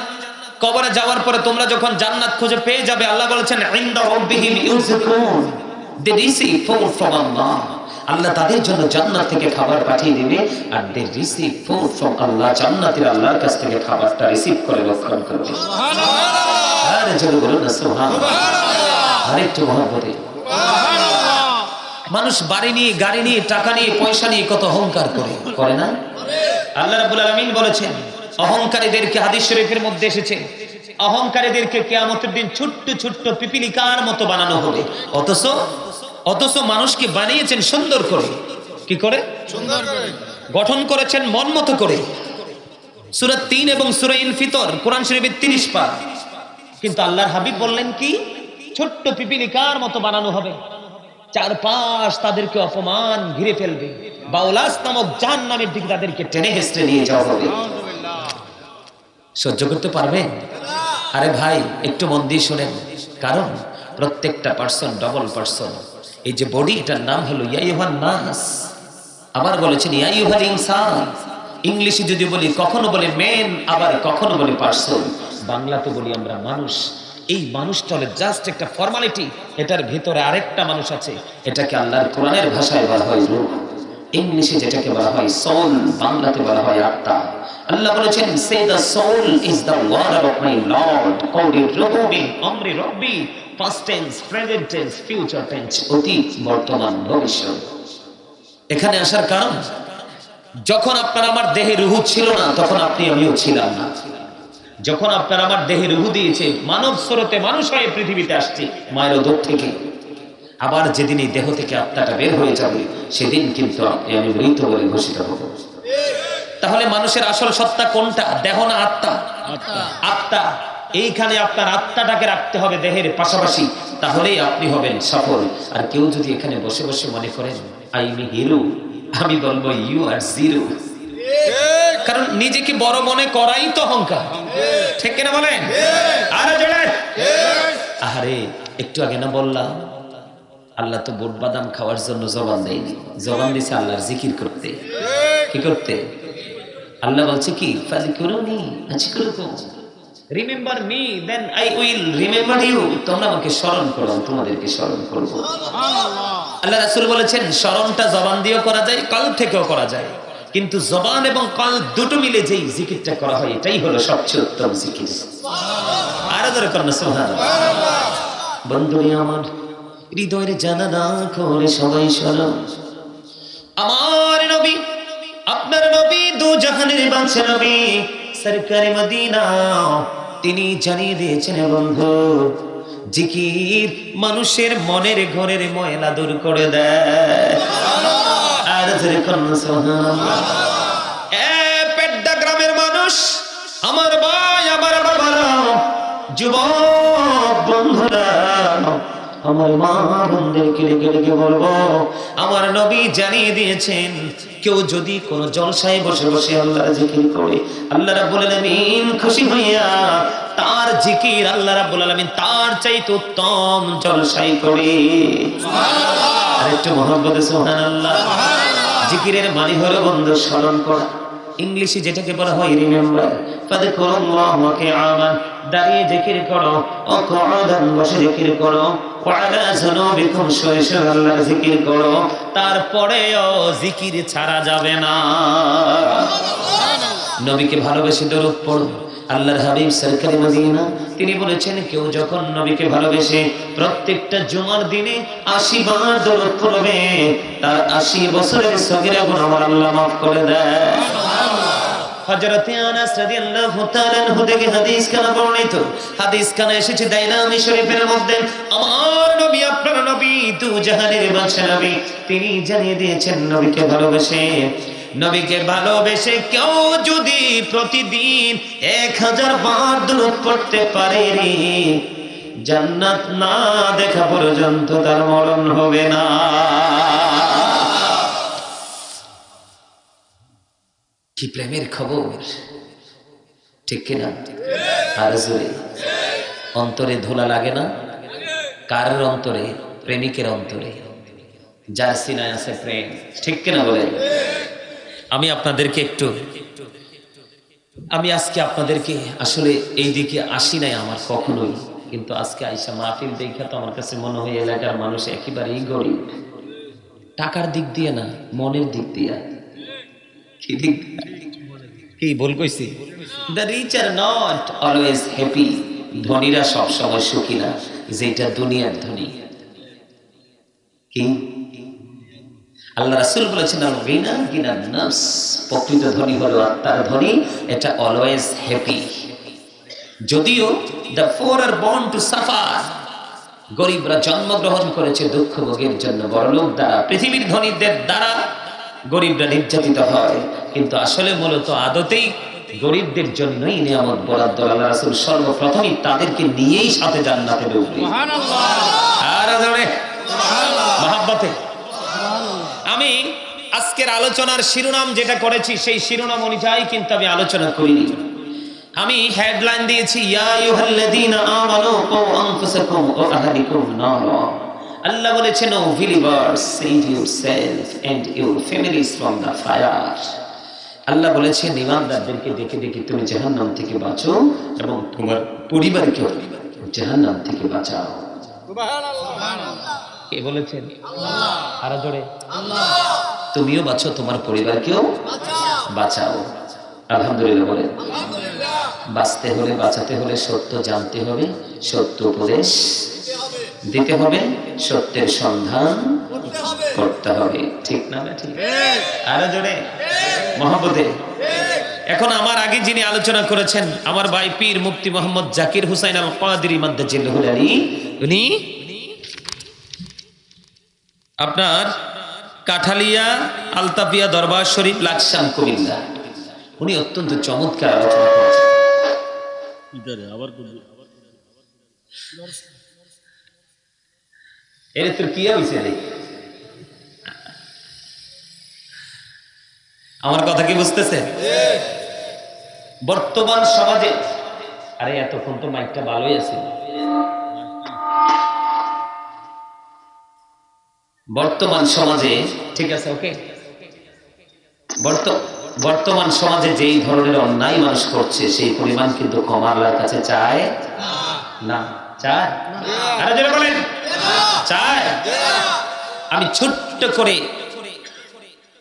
কবরে যাওয়ার পরে তোমরা যখন জান্নাত খুঁজে পেয়ে যাবে, আল্লাহ বলেছেন ইনদা রাব্বিহিম ইউযিকুন, দে রিসিভ ফুড ফ্রম আল্লাহ। আল্লাহ তাদের জন্য জান্নাত থেকে খাবার পাঠিয়ে দিবে, আর দে রিসিভ ফুড ফ্রম আল্লাহ, জান্নাতের আল্লাহর কাছ থেকে খাবারটা রিসিভ করে ভক্ষণ করবে। সুবহানাল্লাহ। আরে জোরে বলুন না সুবহানাল্লাহ। আরেকটু মহব্বতে সুবহানাল্লাহ। মানুষ বাড়ি নিয়ে, গাড়ি নিয়ে, টাকা নিয়ে, পয়সা নিয়ে কত অহংকার করে না? আল্লাহ রাব্বুল আলামিন বলেছেন অহংকারীদেরকে হাদিস শরীফের মধ্যে এসেছে অহংকারীদেরকে কিয়ামতের দিন ছোট্ট ছোট্ট পিপিলিকার মতো বানানো হবে অথচ মানুষকে বানিয়েছেন সুন্দর করে কি করে সুন্দর করে গঠন করেছেন মন মতো করে সূরা 3 এবং সূরা ইনফিতর কোরআন শরীফের 30 পারা কিন্তু আল্লাহর হাবিব বললেন কি ছোট্ট পিপিলিকার মতো বানানো হবে চারপাশ তাদেরকে অপমান ঘিরে ফেলবে বাউলাস নামক জাহান্নামের দিকে তাদেরকে টেনে হেসড়ে নিয়ে যাওয়া হবে সহ্য করতে পারবেন আরে ভাই একটু মন দিয়ে শুনেন কারণ প্রত্যেকটা পার্সন ডবল পার্সন এই যে বডি এটার নাম হলো ইয়া আইয়ুহান নাস আবার বলেছেন ইয়া আইয়ুহাল ইনসান ইংলিশে যদি বলি কখনো বলে মেন আবার কখনো বলে পার্সন বাংলাতে বলি আমরা মানুষ এই মানুষটা হলো জাস্ট একটা ফর্মালিটি এটার ভিতরে আরেকটা মানুষ আছে এটাকে আল্লাহর কোরআনের ভাষায় বলা হয় রূহ ইংলিশে যেটাকে বলা হয় সোল বাংলাতে বলা হয় আত্মা আল্লাহ বলেছেন say the soul is the word of my lord কওলি রূহু মিন আমরি রব্বি past tense present tense future tense অতীত বর্তমান ভবিষ্যৎ এখানে আসার কারণ যখন আপনার আমার দেহে রূহ ছিল না তখন আপনি আমিও ছিলাম না যখন আপনার আমার দেহে রূহ দিয়েছে মানব স্বরূপে মানুষ হয়ে পৃথিবীতে আসছে মায়ের উদর থেকে আবার যেদিন এই দেহ থেকে আত্মাটা বের হয়ে যাবে সেদিন কিন্তু আপনি আমি মৃত বলে ঘোষিত হব তাহলে মানুষের আসল সত্তা কোনটা দেহ না আত্মা আত্মা এইখানে আপনার আত্মাটাকে রাখতে হবে দেহের পাশাপাশি তাহলেই আপনি হবেন সফল আর কেউ যদি এখানে বসে বসে মনে করেন আই এম হিরো আমি বলবো ইউ আর জিরো কারণ নিজেকে বড় মনে করাই তো অহংকার ঠিক কিনা বলেন আরে জোরে আরে একটু আগে না বললাম আল্লাহ তো বুট বাদাম খাওয়ার জন্য জবান দেয়নি জবান দিয়েছে আল্লাহর জিকির করতে কি করতে আল্লাহ বলছে কি ফাযকুরুনি আযকুরুকুম remember me then I will remember you তোমরা আমাকে স্মরণ করো তোমাদেরকে স্মরণ করব সুবহানাল্লাহ আল্লাহ রাসূল বলেছেন স্মরণটা জবান দিয়েও করা যায় কল থেকেও করা যায় কিন্তু জবান এবং কল দুটো মিলে যেই জিকিরটা করা হয় এটাই হলো সবচেয়ে উত্তম জিকির সুবহানাল্লাহ আর জোরে করুন সুবহানাল্লাহ বন্ধুরা আমার হৃদয়ের জানালা করে সবাই শোনো আমার নবী আপনার নবী দু জাহানের বাদশা নবী সরকারে মদিনা তিনি জানিয়ে দিয়েছেন বন্ধু জিকির মানুষের মনের ঘরের ময়লা দূর করে দেয় আর জোরে করুন সুবহানাল্লাহ এ পেড্ডা গ্রামের মানুষ আমার ভাই আমার বাবারা যুবক বন্ধুরা আমার মা বোনদেরকে ডেকে বলবো আমার নবী জানিয়ে দিয়েছেন কেউ যদি কোন জলসায় বসে বসে আল্লাহর জিকির করে আল্লাহ রাব্বুল আলামিন খুশি হইয়া তার জিকির আল্লাহ রাব্বুল আলামিন তার চাইতে উত্তম জলসায় করে সুবহানাল্লাহ আর একটু মহব্বতে সুবহানাল্লাহ জিকিরের মানে হলো বন্ধু স্মরণ করা ইংলিশে যেটাকে বলা হয় রিমেম্বার ফাযকুরুল্লাহ কিয়ামান দাঁড়িয়ে জিকির করো ও কুউদান বসে জিকির করো ওয়ালা যুনুবিকুম শুয়ে শুয়ে আল্লাহর জিকির করো তারপরেও জিকির ছাড়া যাবে না নবীকে ভালোবেসে দরুদ পড়ো আল্লাহর হাবিব সরকারে মদিনা তিনি বলেছেন কেউ যখন নবীকে ভালোবেসে প্রত্যেকটা জুমার দিনে 80 বার দরুদ পড়বে তার 80 বছরের সগীরা গুনাহ আল্লাহ মাফ করে দেয় হযরত আনাস রাদিয়াল্লাহু তাআলা আনহু থেকে হাদিস কানা বর্ণিত হাদিস কানা এসেছে দাইলামি শরীফের মধ্যে আমার নবী আপনার নবী দু জাহানের বাদশা নবী তিনি জানিয়ে দিয়েছেন নবীকে ভালোবেসে কেউ যদি প্রতিদিন 1000 বার দরুদ পড়তে পারে রে জান্নাত না দেখা পর্যন্ত তার মরণ হবে না কি প্রেমের খবর ঠিক কিনা আর জোরে অন্তরে ধুলা লাগে না কার অন্তরে প্রেমিকের অন্তরে যার সিনায় আছে প্রেম ঠিক কিনা বলেন আমি আজকে আপনাদেরকে আসলে এই দিকে আসি নাই আমার কখনোই কিন্তু আজকে আইসা মাহফিল দেখে তো আমার কাছে মনে হয় এলাকার মানুষ একেবারেই গরিব টাকার দিক দিয়ে না মনের দিক দিয়ে কি ভুল কইছি the rich are not always happy ধনীরা সব সময় সুখী না যেটা দুনিয়ার ধনী কি আল্লাহ রাসূল বলেছেন আল গিনা গিনান নাফস, প্রকৃত ধনী হলো আত্মার ধনী, এটা অলওয়েজ হ্যাপি। যদিও the poor are born to suffer, গরিবরা জন্মগ্রহণ করেছে দুঃখ ভোগের জন্য, বড়লোক দ্বারা, পৃথিবীর ধনীদের দ্বারা গরিবরা নির্যাতিত হয়, কিন্তু আসলে মূলত আদতেই গরিবদের জন্যই নিয়ামত বরাদ্দ। আল্লাহ রাসূল সর্বপ্রথমই তাদেরকে নিয়েই সাথে জান্নাতে ঢুকবে। আর জোরে মহব্বতে। আমি আজকের আলোচনার শিরোনাম যেটা করেছি সেই শিরোনাম অনুযায়ী কিন্তু আমি আলোচনা করিনি। আমি হেডলাইন দিয়েছি ইয়া আইয়ুহাল্লাযীনা আমানু কু আনফুসাকুম ওয়া আহলিকুম নারা। আল্লাহ বলেছেন, O believers, save yourself and your families from the fire. Allah বলেছেন ঈমানদারদেরকে ডেকে ডেকে তুমি জাহান্নাম থেকে বাঁচো এবং তোমার পরিবারকে জাহান্নাম থেকে বাঁচাও। সুবহানাল্লাহ। কে বলেছেন? আল্লাহ। আর জোরে আল্লাহ। তুমিও বাঁচো, তোমার পরিবারকেও বাঁচাও। আলহামদুলিল্লাহ বলেন। আলহামদুলিল্লাহ। বাঁচতে হলে, বাঁচাতে হলে সত্য জানতে হবে, সত্য উপদেশ দিতে হবে, সত্যের সন্ধান করতে হবে। ঠিক না? ঠিক। আরো জোরে মহব্বতে। এখন আমার আগে যিনি আলোচনা করেছেন আমার ভাই পীর মুফতি মোহাম্মদ জাকির হুসাইন আল কাদেরী মাদ্দাজিল্লাহুল আলী, উনি আপনার কাঠালিয়া আলতাফিয়া দরবার শরীফ লাকসাম কুমিল্লা, উনি অত্যন্ত চমৎকার আলোচনা করেছেন। এর তোর কি হয়েছে রে? আমার কথা কি বুঝতেছে? বর্তমান সমাজে, আরে এতক্ষণ তো মাইকটা ভালোই আছে। বর্তমান সমাজে, ঠিক আছে, ওকে, বর্তমান সমাজে যেই ধরনের অন্যায় মানুষ করছে সেই পরিমাণ কিন্তু ক্ষমা আল্লাহর কাছে চায় না। চায়? আরে যারা বলেন চায়। আমি ছোট্ট করে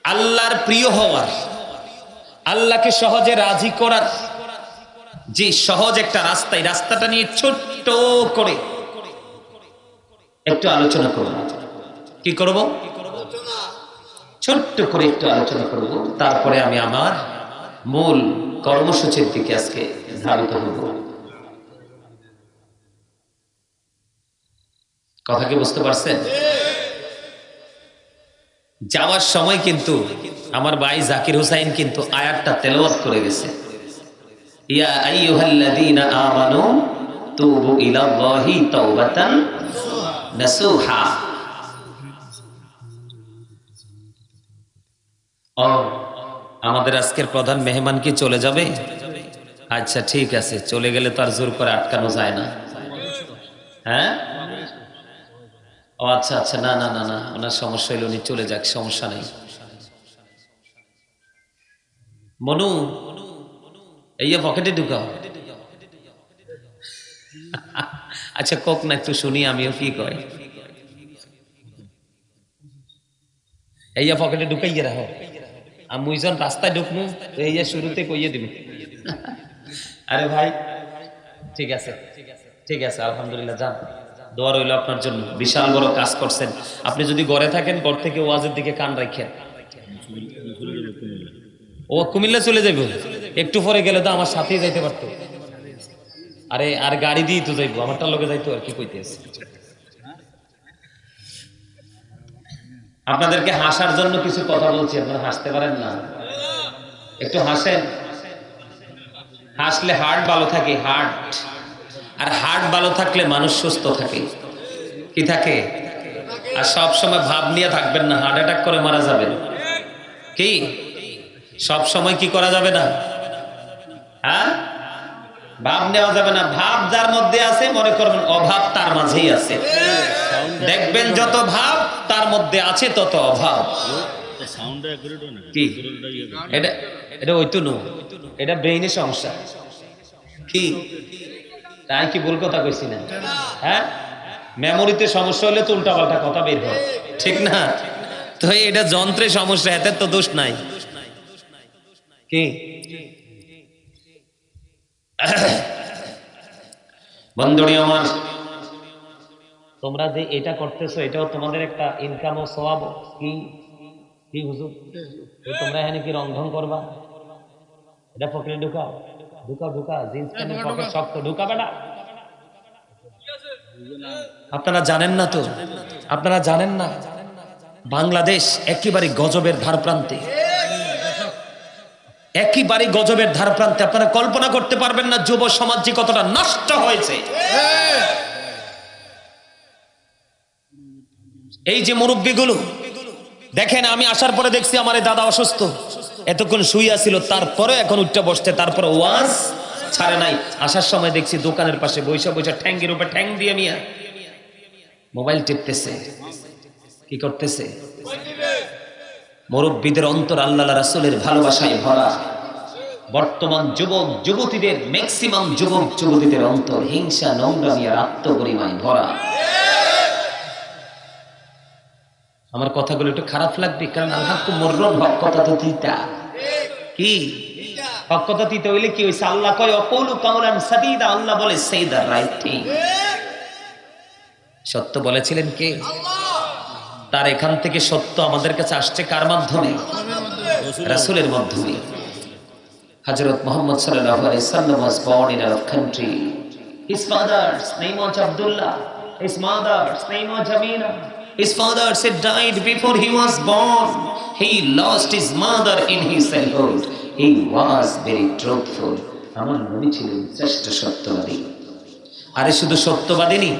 আল্লাহর প্রিয় হওয়ার, আল্লাহকে সহজে রাজি করার যে সহজ একটা রাস্তা, এই রাস্তাটা নিয়ে ছোট্ট করে একটু আলোচনা করব। কি করব? ছোট্ট করে একটু আলোচনা করব, তারপরে আমি আমার মূল কর্মসূচির দিকে আজকে ধাবিত হব। কথা কি বুঝতে পারছেন? যাওয়ার সময় কিন্তু আমার ভাই জাকির হুসাইন কিন্তু আয়াতটা তেলাওয়াত করে গেছে, ইয়া আইয়ুহাল্লাযীনা আমানু তুবু ইলাল্লাহি তাওবাতান নাসুহা। ও, আমাদের আজকের প্রধান মেহমান কি চলে যাবে? আচ্ছা ঠিক আছে, চলে গেলে তো আর জোর করে আটকানো যায় না। হ্যাঁ, ও আচ্ছা আচ্ছা, না না না না, ওনার সমস্যা হইল, উনি চলে যাক, সমস্যা নেই। মনু, এই পকেটে ঢুকাও। আচ্ছা কক না, একটু শুনি আমিও কি কয়। এই পকেটে ঢুকাইয়ে রাখো, আমি যখন রাস্তায় ঢুকবো এই শুরুতে কইয়ে দিব। আরে ভাই ঠিক আছে, ঠিক আছে, আলহামদুলিল্লাহ, যান, দোয়া রইল আপনার জন্য। বিশাল বড় কাজ করছেন আপনি। যদি ঘরে থাকেন, ঘর থেকে ওয়াজের দিকে কান রাখেন। ও কুমিল্লা চলে যাবে, একটু পরে গেলে তো আমার সাথেই যাইতে পারতো। আরে আর গাড়ি দিয়ে তো যাইবো, আমারটার লোকে যাইতো আর কি কইতেছে। আপনাদেরকে হাসার জন্য কিছু কথা বলছি, আপনারা হাসতে পারেন না? একটু হাসেন। হাসলে হার্ট ভালো থাকে, হার্ট। আর হার্ট ভালো থাকলে মানুষ সুস্থ থাকে। কি থাকে? আর সব সময় ভাব নিয়ে থাকবেন না, হার্ট অ্যাটাক করে মারা যাবেন। কি সব সময় কি করা যাবে না? হ্যাঁ, ভাব নেওয়া যাবে না। ভাব যার মধ্যে আছে মনে করবেন অভাব তার মাঝেই আছে। দেখবেন যত ভাব তার মধ্যে আছে তত অভাব। কি এটা? এটা ওইতো নো, এটা ব্রেইনের সমস্যা। কি তাই কি ভুল কথা কইছি না? হ্যাঁ, মেমোরিতে সমস্যা হলে তো উল্টাপাল্টা কথা বের হয়, ঠিক না? তো এটা যন্ত্রের সমস্যা, এতে তো দোষ নাই। কি বন্ধুরা আমার, তোমরা যে এটা করতেছো এটাও তোমাদের একটা ইনকাম ও সওয়াব। কি কি হুজুর তোমরা এখানে কি রং ঢং করবা? এটা পকেটে ঢুকাও, ঢুকাও ঢুকা, জিন্স প্যান্টের পকেট শক্ত, ঢুকা বেটা। আপনারা জানেন না তো, আপনারা জানেন না বাংলাদেশ একেবারে গজবের ধার প্রান্তে, একেবারে গজবের ধার প্রান্তে। আপনারা কল্পনা করতে পারবেন না যুব সমাজ যে কতটা নষ্ট হয়েছে। এই যে মুরব্বীগুলো দেখেন, আমি আসার পরে দেখছি আমার এই দাদা অসুস্থ, এতক্ষণ শুইয়া ছিল, তারপরে এখন উঠতে বসতে, তারপরে ওয়াজ ছাড়ে নাই। আসার সময় দেখছি দোকানের পাশে বৈশা বৈশা ঠ্যাঙ্গের উপরে ঠ্যাং দিয়ে মিয়া মোবাইল টিপতেছে। কি করতেছে? মুরব্বীদের অন্তর আল্লাহ রাসূলের ভালোবাসায় ভরা। বর্তমান যুবক যুবতীদের, ম্যাক্সিমাম যুবক যুবতীদের অন্তর হিংসা, নোংরামি আর আত্মগরিমায় ভরা। আমার কথাগুলো একটু খারাপ লাগবে, কারণ আল্লাহ মুররুন, হক কথা তো তিতা। কি হক কথা তিতা হইলে কি হইছে? আল্লাহ কয় অকুলু কাউলান সাদীদা, আল্লাহ বলে সে দা রাইট থিং। সত্য বলেছিলেন কে? তার এখান থেকে সত্য আমাদের কাছে আসছে কার মাধ্যমে? রাসূলের মাধ্যমে। হযরত মুহাম্মদ সাল্লাল্লাহু আলাইহি ওয়াসাল্লাম was born in our country. His father's name was Abdullah. His mother's name was Amina. His father had died before he was born. He lost his mother in his childhood. He was very truthful. আমার নবী ছিলেন শ্রেষ্ঠ সত্যবাদী। আরে শুধু সত্যবাদী নি,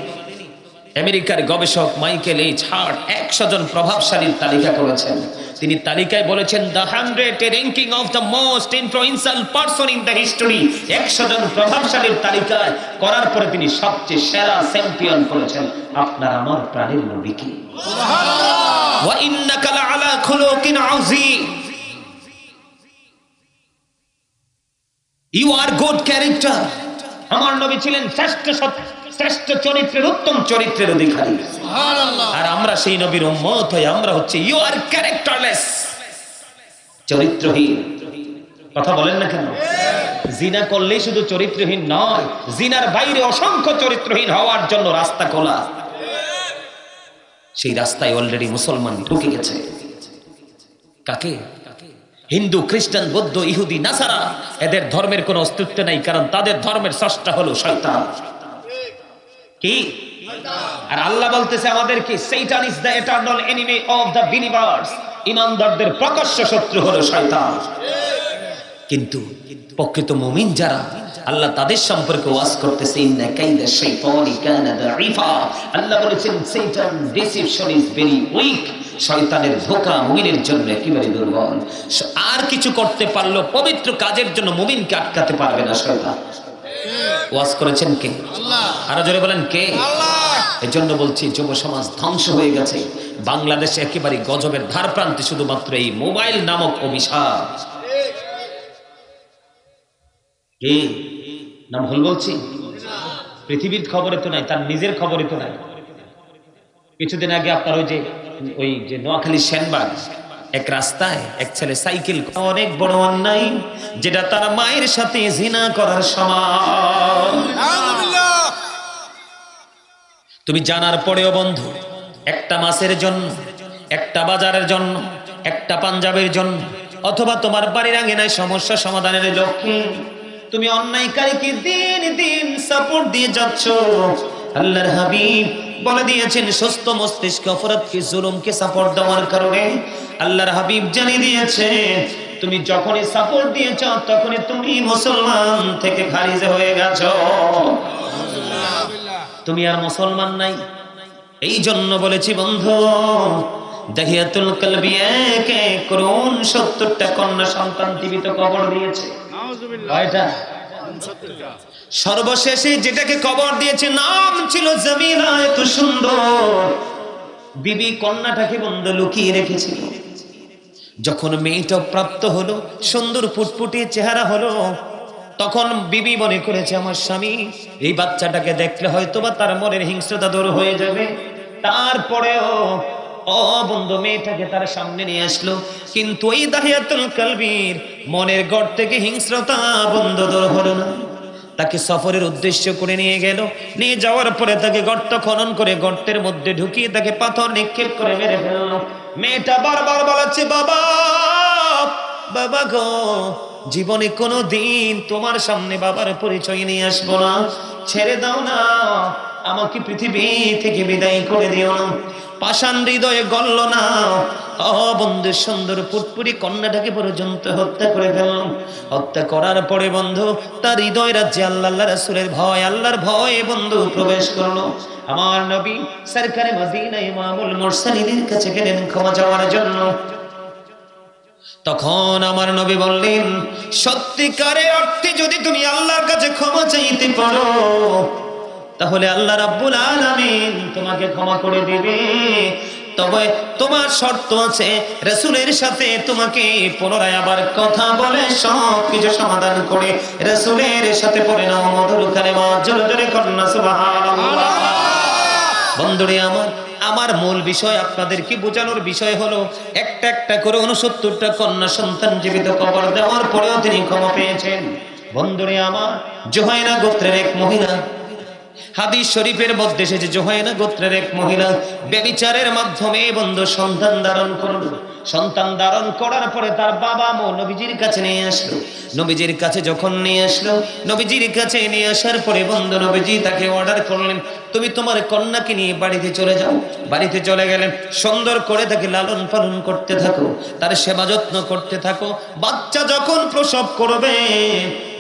আমেরিকার গবেষক মাইকেল এইচ হার্ট 100 জন প্রভাবশালীর তালিকা করেছেন। তিনি তালিকায় বলেছেন the 100 ranking of the most influential person in the history. 100 জন প্রভাবশালীর তালিকায় করার পরে তিনি সবচেয়ে সেরা চ্যাম্পিয়ন করেছেন আপনার আমার প্রাণের নবীকে। সুবহানাল্লাহ। ওয়া ইন্নাকা লাআলা খুলুকিন আযীম। You are good character. আমার নবী ছিলেন শ্রেষ্ঠ চরিত্রের, উত্তম চরিত্রের অধিকারী। সুবহানাল্লাহ। আর আমরা সেই নবীর উম্মত হই, আমরা হচ্ছে ইউ আর ক্যারেক্টারলেস, চরিত্রহীন। কথা বলেন না কেন? জিনা করলেই শুধু চরিত্রহীন নয়, জিনার বাইরে অসংখ্য চরিত্রহীন হওয়ার জন্য রাস্তা খোলা। সেই রাস্তায় অলরেডি মুসলমান ঢুকে গেছে। কাকে? হিন্দু, খ্রিস্টান, বৌদ্ধ, ইহুদি, নাসারা, এদের ধর্মের কোনো অস্তিত্ব নাই, কারণ তাদের ধর্মের স্রষ্টা হলো শয়তান। কি? আর আল্লাহ বলতেছে আমাদেরকে শয়তান is the eternal enemy of the believers. ঈমানদারদের প্রকাশ্য শত্রু হলো শয়তান। কিন্তু প্রকৃত মুমিন যারা, আল্লাহ তাদের সম্পর্কে ওয়াজ করতেছে ইন্না কাইদা শাইতানি কানা দাঈফা। আল্লাহ বলেছেন শয়তান ডিসিপশন ইজ ভেরি উইক। শয়তানের ধোঁকা মুমিনের জন্য একেবারে দুর্বল। আর কিছু করতে পারলো পবিত্র কাজের জন্য মুমিনকে আটকাতে পারবে না শয়তান। ওয়াজ করেছেন কে? আল্লাহ। আরো জোরে বলেন কে? আল্লাহ। এজন্য বলছি যুব সমাজ ধ্বংস হয়ে গেছে। বাংলাদেশে একেবারে গজবের ধার প্রান্তে শুধুমাত্র এই মোবাইল নামক অভিশাপ। কে নাম ভুল বলছি? পৃথিবীর খবরে তো নাই, তার নিজের খবরে তো নাই। কিছুদিন আগে আপনার ওই যে নোয়াখালী সেনবাগ এক রাস্তায় এক ছেলে সাইকেল, অনেক বড় অন্যায়, যেটা তার মায়ের সাথে জিনা করার সমান। তুমি জানার পরেও বন্ধু, একটা মাসের জন্য, একটা বাজারের জন্য, একটা পাঞ্জাবের জন্য, অথবা তোমার বাড়ির আঙিনায় সমস্যা সমাধানের লক্ষ্যে তুমি অন্যায়কারীকে দিন দিন সাপোর্ট দিয়ে যাচ্ছ। আল্লাহর হাবিব বলে দিয়েছেন সুস্থ মস্তিষ্ক অপরাধকে, জুলুমকে সাপোর্ট দেওয়ার কারণে আল্লাহর হাবিব জানিয়ে দিয়েছেন তুমি যখনই সাপোর্ট দিয়েছ তখনই তুমি মুসলমান থেকে খারিজ হয়ে গেছো। তুমি আর মুসলমান নাই। এই জন্য বলেছি বন্ধু, দাহিয়াতুল কলবি একে করুন 70টা কন্যা সন্তান জীবিত কবর দিয়েছে। কয়টা? সর্বশেষে যেটাকে কবর দিয়েছে নাম ছিল জামিলা। এত সুন্দর বিবি কন্যাটাকে বন্ধু লুকিয়ে রেখেছিল। যখন মেয়েটা প্রাপ্ত হলো, সুন্দর ফুটফুটে চেহারা হলো, তখন বিবি মনে করেছে আমার স্বামী এই বাচ্চাটাকে দেখলে হয়তো বা তার মনের হিংস্রতা দূর হয়ে যাবে। তারপরেও বন্ধু মেয়েটাকে তার সামনে নিয়ে আসলো, কিন্তু ওই দাহিয়াতুল কলবির মনের গড় থেকে হিংস্রতা বন্ধ দূর হলো না। তাকে সফরের উদ্দেশ্য করে নিয়ে গেল। নিয়ে যাওয়ার পরে তাকে গর্ত খনন করে গর্তের মধ্যে ঢুকিয়ে তাকে পাথর নিক্ষেপ করে মেরে ফেললো। মেয়েটা বারবার বলাচ্ছে, বাবা বাবা গো, জীবনে কোনো দিন তোমার সামনে বাবার পরিচয় নিয়ে আসবো না, ছেড়ে দাও না, আমাকে পৃথিবী থেকে বিদায় করে দিও না। পাষাণ হৃদয়ে গল্ল না, বন্ধু সুন্দর ফুটফুরি কন্যাটাকে পর্যন্ত হত্যা করে ফেললাম। হত্যা করার পরে বন্ধু তার হৃদয় রাজ্যে আল্লাহ রাসূলের ভয়, আল্লাহর ভয়ে বন্ধু প্রবেশ করলো। আমার নবী সরকারে মদিনা ইমামুল মুরসালিনের কাছে গেলেন ক্ষমা চাওয়ার জন্য। তখন আমার নবী বললেন, সত্যিকারে অর্থে যদি তুমি আল্লাহর কাছে ক্ষমা চাইতে পারো তাহলে আল্লাহ রাব্বুল আলামিন তোমাকে ক্ষমা করে দিবে। তবে তোমার শর্ত আছে, রাসূলের সাথে তোমাকে পুনরায় আবার কথা বলে সব কিছু সমাধান করে রাসূলের সাথে পড়ে নাও মধুর কালেমা। জোরে জোরে কন্যা সুবহানাল্লাহ। বন্ধুরে আমার মূল বিষয় আপনাদেরকে বোঝানোর বিষয় হলো, একটা একটা করে 69টা কন্যা সন্তান জীবিত কবর দেওয়ার পরেও তিনি ক্ষমা পেয়েছেন। বন্ধুরে আমার, জোহাইনা গোত্রের এক মহিলা, হাদিস শরীফের মধ্যে এসেছে, জোহাইনা গোত্রের এক মহিলা ব্যভিচারের মাধ্যমে বন্ধু সন্তান ধারণ করল। সন্তান ধারণ করার পরে তার বাবা মা নবীজির কাছে নিয়ে আসলো। নবীজির কাছে যখন নিয়ে আসলো, নবীজির কাছে নিয়ে আসার পরে বন্ধু নবীজি তাকে অর্ডার করলেন, তুমি তোমার কন্যাকে নিয়ে বাড়িতে চলে যাও। বাড়িতে চলে গেলেন, সুন্দর করে তাকে লালন পালন করতে থাকো, তার সেবা যত্ন করতে থাকো। বাচ্চা যখন প্রসব করবে,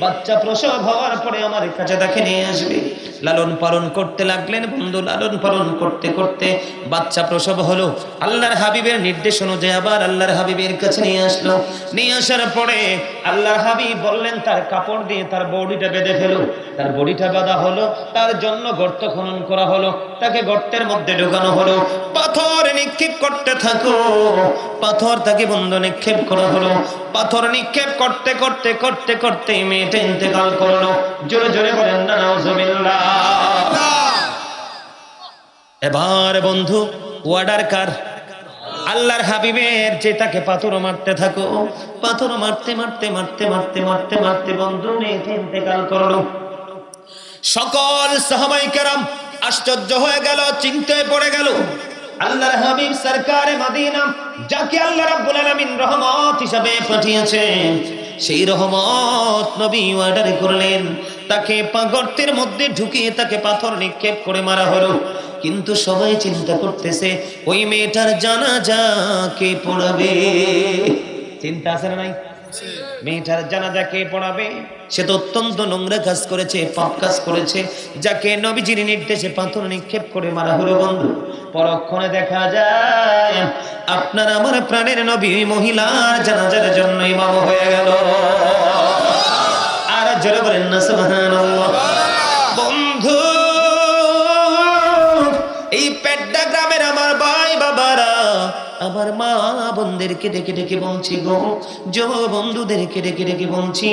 বাচ্চা প্রসব হওয়ার পরে আমার কাছে তাকে নিয়ে আসবে। লালন পালন করতে লাগলেন বন্ধু। লালন পালন করতে করতে বাচ্চা প্রসব হলো। আল্লাহর হাবিবের নির্দেশ অনুযায়ী আবার আল্লাহর হাবিবের কাছে নিয়ে আসলো। নিয়ে আসার পরে আল্লাহর হাবিব বললেন, তার কাপড় দিয়ে তার বডিটা বেঁধে ফেলো। তার বডিটা বাঁধা হলো, তার জন্য গর্ত খনন করা হলো, তাকে গর্তের মধ্যে ঢোকানো হলো। পাথর নিক্ষেপ করতে থাকো, পাথর তাকে বন্ধু নিক্ষেপ করা হলো। পাথর নিক্ষেপ করতে করতে করতে করতে মেয়েটা ইন্তেকাল করলো। জোরে জোরে বলেন না নাউজুবিল্লাহ। এবার বন্ধু ওয়ার্ডার কার? আল্লাহর হাবিবের, যে তাকে পাথর মারতে থাকো। পাথর মারতে মারতে মারতে মারতে মারতে মারতে বন্ধু মেয়েটা ইন্তেকাল করলো। সকল সাহাবায়ে কেরাম আশ্চর্য হয়ে গেল, চিন্তায় পড়ে গেল। আল্লাহর হাবিব সরকারে মদিনা, যাকে আল্লাহ রাব্বুল আলামিন রহমত হিসাবে পাঠিয়েছেন, সেই রহমত নবী অর্ডার করলেন, তাকে গর্তের মধ্যে ঢুকিয়ে তাকে পাথর নিক্ষেপ করে মারা হলো। কিন্তু সবাই চিন্তা করতেছে, ওই মেয়েটার জানাজা কে পড়াবে? চিন্তা আছে না নাই? মেয়েটার জানাজা কে পড়াবে? সে তো অত্যন্ত নোংরা কাজ করেছে, পাপ কাজ করেছে, যাকে নবীজির নির্দেশে পাথর নিক্ষেপ করে মারা হলো। বন্ধু পরক্ষণে দেখা যায় আপনার আমার প্রাণের নবী মহিলার জানাজার জন্য ইমাম হয়ে গেল। আর জোরে বলেন না সুবহানাল্লাহ। বন্ধু এই পেড্ডা গ্রামের আমার ভাই বাবারা, আমার মা বোনদেরকে ডেকে ডেকে বলছি গো, যুব বন্ধুদেরকে ডেকে ডেকে বলছি,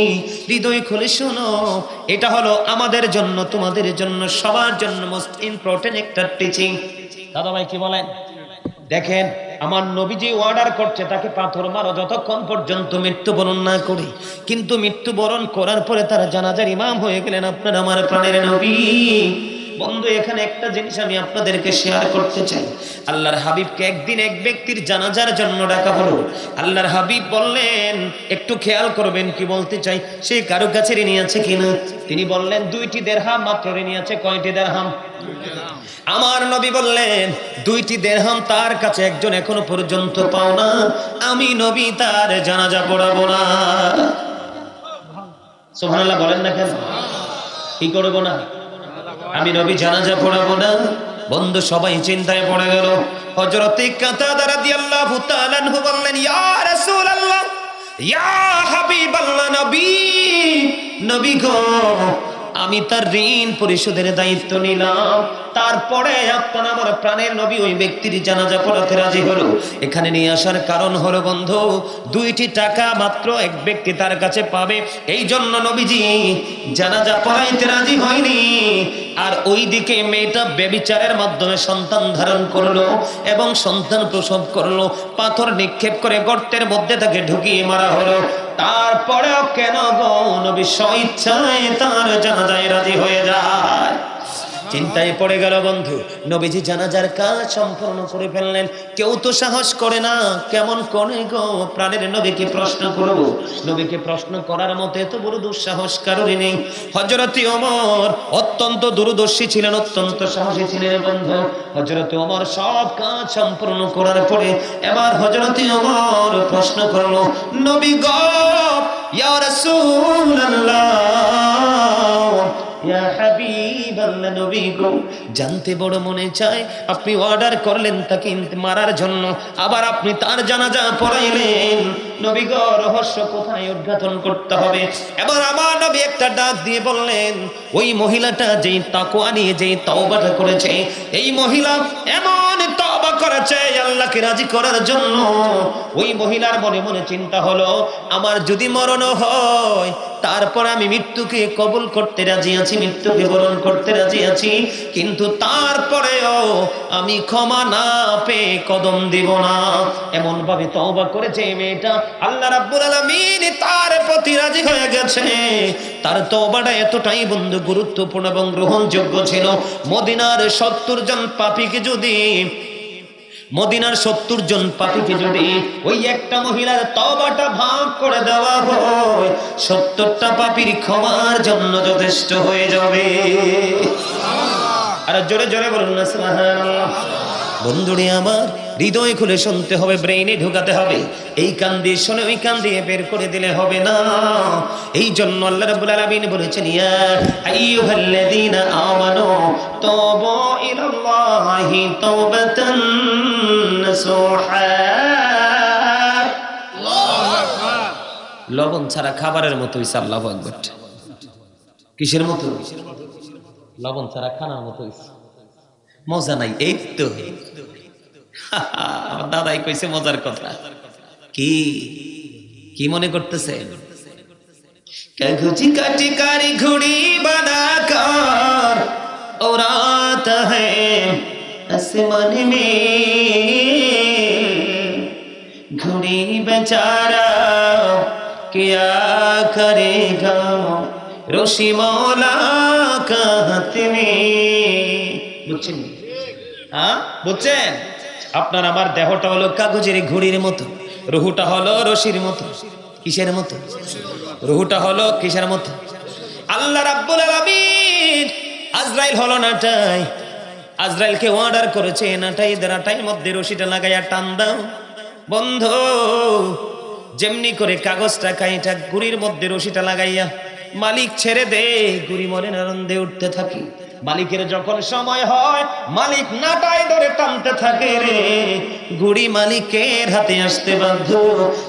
হৃদয় খুলে শোনো, এটা হলো আমাদের জন্য, তোমাদের জন্য, সবার জন্য মোস্ট ইম্পর্টেন্ট একটা টিচিং। দাদা ভাই কি বলেন? দেখেন, আমার নবীজি অর্ডার করছে তাকে পাথর মারো যতক্ষণ পর্যন্ত মৃত্যুবরণ না করে। কিন্তু মৃত্যুবরণ করার পরে তারা জানাজার ইমাম হয়ে গেলেন আপনার আমার প্রাণের নবী। বন্ধু এখানে একটা জিনিস আমি আপনাদেরকে শেয়ার করতে চাই। আল্লাহর হাবিবকে একদিন এক ব্যক্তির জানাজার জন্য ডাকা হলো। আল্লাহর হাবিব বললেন, একটু খেয়াল করবেন কি বলতে চাই, সে কারো কাছে ঋণী আছে কিনা? তিনি বললেন 2টি দিরহাম মাত্র ঋণী আছে। কয়টি দিরহাম? আমার নবী বললেন 2টি দিরহাম তার কাছে একজন এখনো পর্যন্ত পাও না, আমি নবী তার জানাজা পড়াবো না। সুবহানাল্লাহ বলেন না কেন? কি করবো না? আমি নবী জানাজা পড়াবো না। বন্ধু সবাই চিন্তায় পড়ে গেল। হযরতে কাতাদা রাদিয়াল্লাহু তাআলা আনহু বললেন, ইয়া রাসূলুল্লাহ, ইয়া হাবিবাল্লাহ, নবী গো, আমি তার ঋণ পরিশোধের দায়িত্ব নিলাম। তারপরে আপনার আমার প্রাণের নবী ওই ব্যক্তির জানাজা পড়াতে রাজি হলো। এখানে নিয়ে আসার কারণ হলো বন্ধু, 2টি টাকা মাত্র এক ব্যক্তি তার কাছে পাবে, এই জন্য নবীজি জানাজা পড়াইতে রাজি হয়নি। আর ওইদিকে মেয়েটা ব্যভিচারের মাধ্যমে সন্তান ধারণ করলো এবং সন্তান প্রসব করলো। পাথর নিক্ষেপ করে গর্তের মধ্যে তাকে ঢুকিয়ে মারা হলো। তারপরেও কেন গো নবী স্বইচ্ছায় তার জানাজায় রাজি হয়ে যায়? চিন্তায় পড়ে গেল বন্ধু। নবীজি জানাজার কাজ সম্পূর্ণ করে ফেললেন। কেউ তো সাহস করে না, কেমন করে গো প্রাণের নবীকে প্রশ্ন করব। নবীকে প্রশ্ন করার মতো এত বড় দুঃসাহস কারোরই নেই। হযরত ওমর অত্যন্ত দূরদর্শী ছিলেন, অত্যন্ত সাহসী ছিলেন বন্ধু। হযরত ওমর সব কাজ সম্পূর্ণ করার পরে এবার হযরত ওমর প্রশ্ন করলো, নবী গো, ইয়া রাসূলুল্লাহ, ইয়া হাবিবাল্লাহ, নবী গো, জানতে বড় মনে চায়, আপনি অর্ডার করলেন তাকে মারার জন্য, আবার আপনি তার জানাজা পড়াইলেন। নবী গো, রহস্য কোথায় উদ্ঘাটন করতে হবে? এবার আমার নবী একটা ডাক দিয়ে বললেন, ওই মহিলাটা যেই তাকওয়া নিয়ে যেই তওবাটা করেছে, এই মহিলা এমন তওবা করেছে আল্লাহকে রাজি করার জন্য। ওই মহিলার মনে মনে চিন্তা হলো, আমার যদি মরণ হয় তারপর আমি মৃত্যুকে কবুল করতে রাজি আছি, মৃত্যুকে বরণ করতে রাজি আছি, কিন্তু তারপরেও আমি ক্ষমা না পেয়ে কদম দিব না। এমন ভাবে তওবা করেছে মেয়েটা, আল্লাহ রাব্বুল আলামিন তার প্রতি রাজি হয়ে গেছে। তার তওবাটা এতটাই বন্ধু গুরুত্বপূর্ণ এবং গ্রহণযোগ্য ছিল, মদিনার 70 জন পাপীকে যদি ওই একটা মহিলার তওবাটা ভাগ করে দেওয়া হয়, 70টা পাপীর ক্ষমার জন্য যথেষ্ট হয়ে যাবে। আর জোরে জোরে বলুন না সুবহানাল্লাহ। বন্ধুরে আমার, হৃদয় খুলে শুনতে হবে, ব্রেইনে ঢুকাতে হবে। এই কান দিয়ে শুনে ওই কান দিয়ে বের করে দিলে হবে না। এই জন্য আল্লাহ রাব্বুল আলামিন বলেছেন, ইয়া আইয়ুহাল্লাযীনা আমানু তুবু ইলাল্লাহি তাওবাতান নাসুহা। আল্লাহু আকবার। লবণ ছাড়া খাবারের মতো হইছে। আল্লাহু আকবার। কিসের মতো? লবণ ছাড়া খানার মতো হইছে। মজা নাই। এই তো আমার দাদাই কইছে মজার কথা। কি কি মনে করতেছে? কাগজি কাটি কারি ঘুড়ি বানা কর উড়াতা হ্যায় আসমান মে, ঘুড়ি বেচারা क्या करेगा রশি মৌলা কা হাত মে। বুঝছেন? হ্যাঁ বুঝছেন? আপনার আমার দেহটা হলো কাগজের ঘুড়ির মতো, রুহুটা হলো রশির মতো। কিসের মতো? রুহুটা হলো কিসের মতো? আল্লাহ রাব্বুল আলামিন আজরাইল হলো নাটাই, আজরাইলকে অর্ডার করেছে, নাটাই নাটাইয়ের মধ্যে রশিটা লাগাইয়া টান দাও। বন্ধু, যেমনি করে কাগজটা কাইটা ঘুড়ির মধ্যে রশিটা লাগাইয়া মালিক ছেড়ে দে, ঘুড়ি মনের আনন্দে উঠতে থাকে। মালিকের যখন সময় হয়, মালিক নাটাই ধরে টানতে থাকে রে, ঘুড়ি মালিকের হাতে আসতে বাধ্য।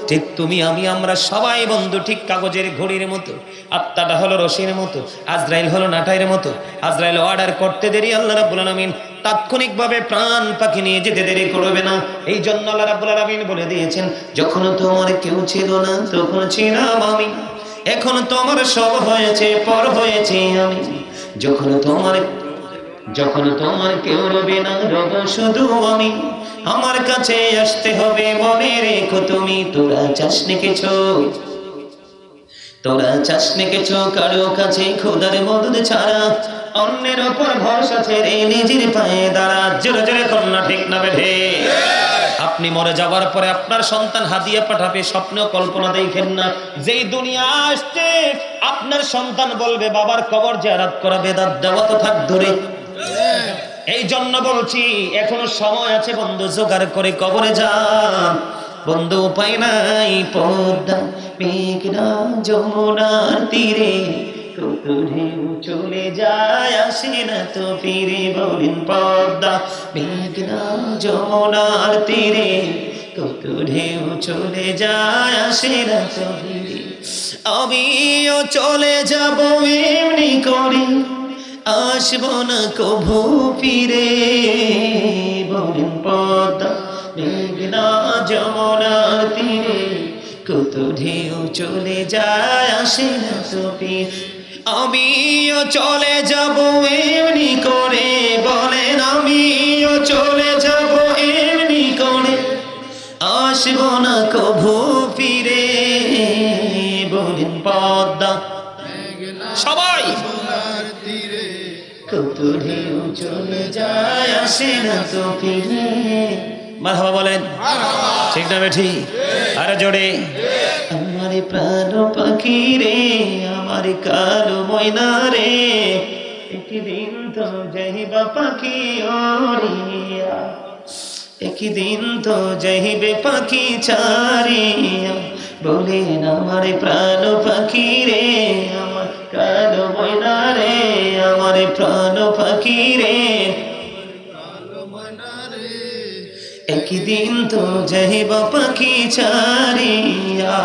ঠিক তুমি আমি আমরা সবাই বন্ধু ঠিক কাগজের ঘুড়ির মতো। আত্মাটা হলো রশির মতো, আজরাইল হলো নাটাইয়ের মতো। আজরাইল অর্ডার করতে দেরি, আল্লাহ রাব্বুল আলামিন তাৎক্ষণিকভাবে প্রাণ পাখি নিয়ে যেতে দেরি করবে না। এই জন্য আল্লাহ রাব্বুল আলামিন বলে দিয়েছেন, যখন তোমার কেউ ছিল না তখন ছিলাম আমি, এখন তোমার সব হয়েছে, পর হয়েছে আমি। যখন তোমার কেউ রবে না, রব শুধু আমি। আমার কাছে আসতে হবে, মনে রেখো তুমি। তোরা চাসনি কিছু কারো কাছে খোদার মদদ ছাড়া, অন্যের ওপর ভরসা ছেড়ে নিজের পায়ে দাঁড়া। জোরে জোরে কন্যা ঠিক না বেঠে? আপনি মরে যাওয়ার পরে আপনার সন্তান হাদিয়া পাঠাবে, স্বপ্নেও কল্পনা দেখেন না। যেই দুনিয়া আসছে আপনার সন্তান বলবে বাবার কবর জিয়ারত করা বেদাত, দেওয়া তো থাক ধরে। এই জন্য বলছি এখনো সময় আছে বন্ধু, জোগাড় করে কবরে যান বন্ধু। উপায় নাই, পদ্মা মেঘনা যমুনার তীরে কত ঢেউ চলে যায়, আসে না তো ফিরে। বলেন পদ্মা মেঘনা যমুনার তীরে কত ঢেউ চলে যায়, আসে না তো ফিরে। আমিও চলে যাব এমনি করে, আসবো না কভু ফিরে। বলেন পদ্মা মেঘনা যমুনার তীরে কত ঢেউ চলে যায়, আসে না তো ফিরে। আমিও চলে যাব এমনি করে, বলেন আমিও চলে যাব এমনি করে, আসবো না কভু ফিরে। বলেন পদ্মা সবাই কত কেউ চলে যায় আসে না তো ফিরে। মারহাবা বলেন, ঠিক না বেঠি? আরে জোরে। আমার প্রাণ পাখি রে, আমার কালো ময়না রে, একদিন তো যাইবা পাখি ওড়িয়া, একদিন তো যাইবে পাখি ছাড়িয়া। বলেন আমার প্রাণ পাখি রে, আমার কালো ময়না রে, আমার প্রাণ পাখি রে, একদিন তো যাইবা পাখি ছাড়িয়া,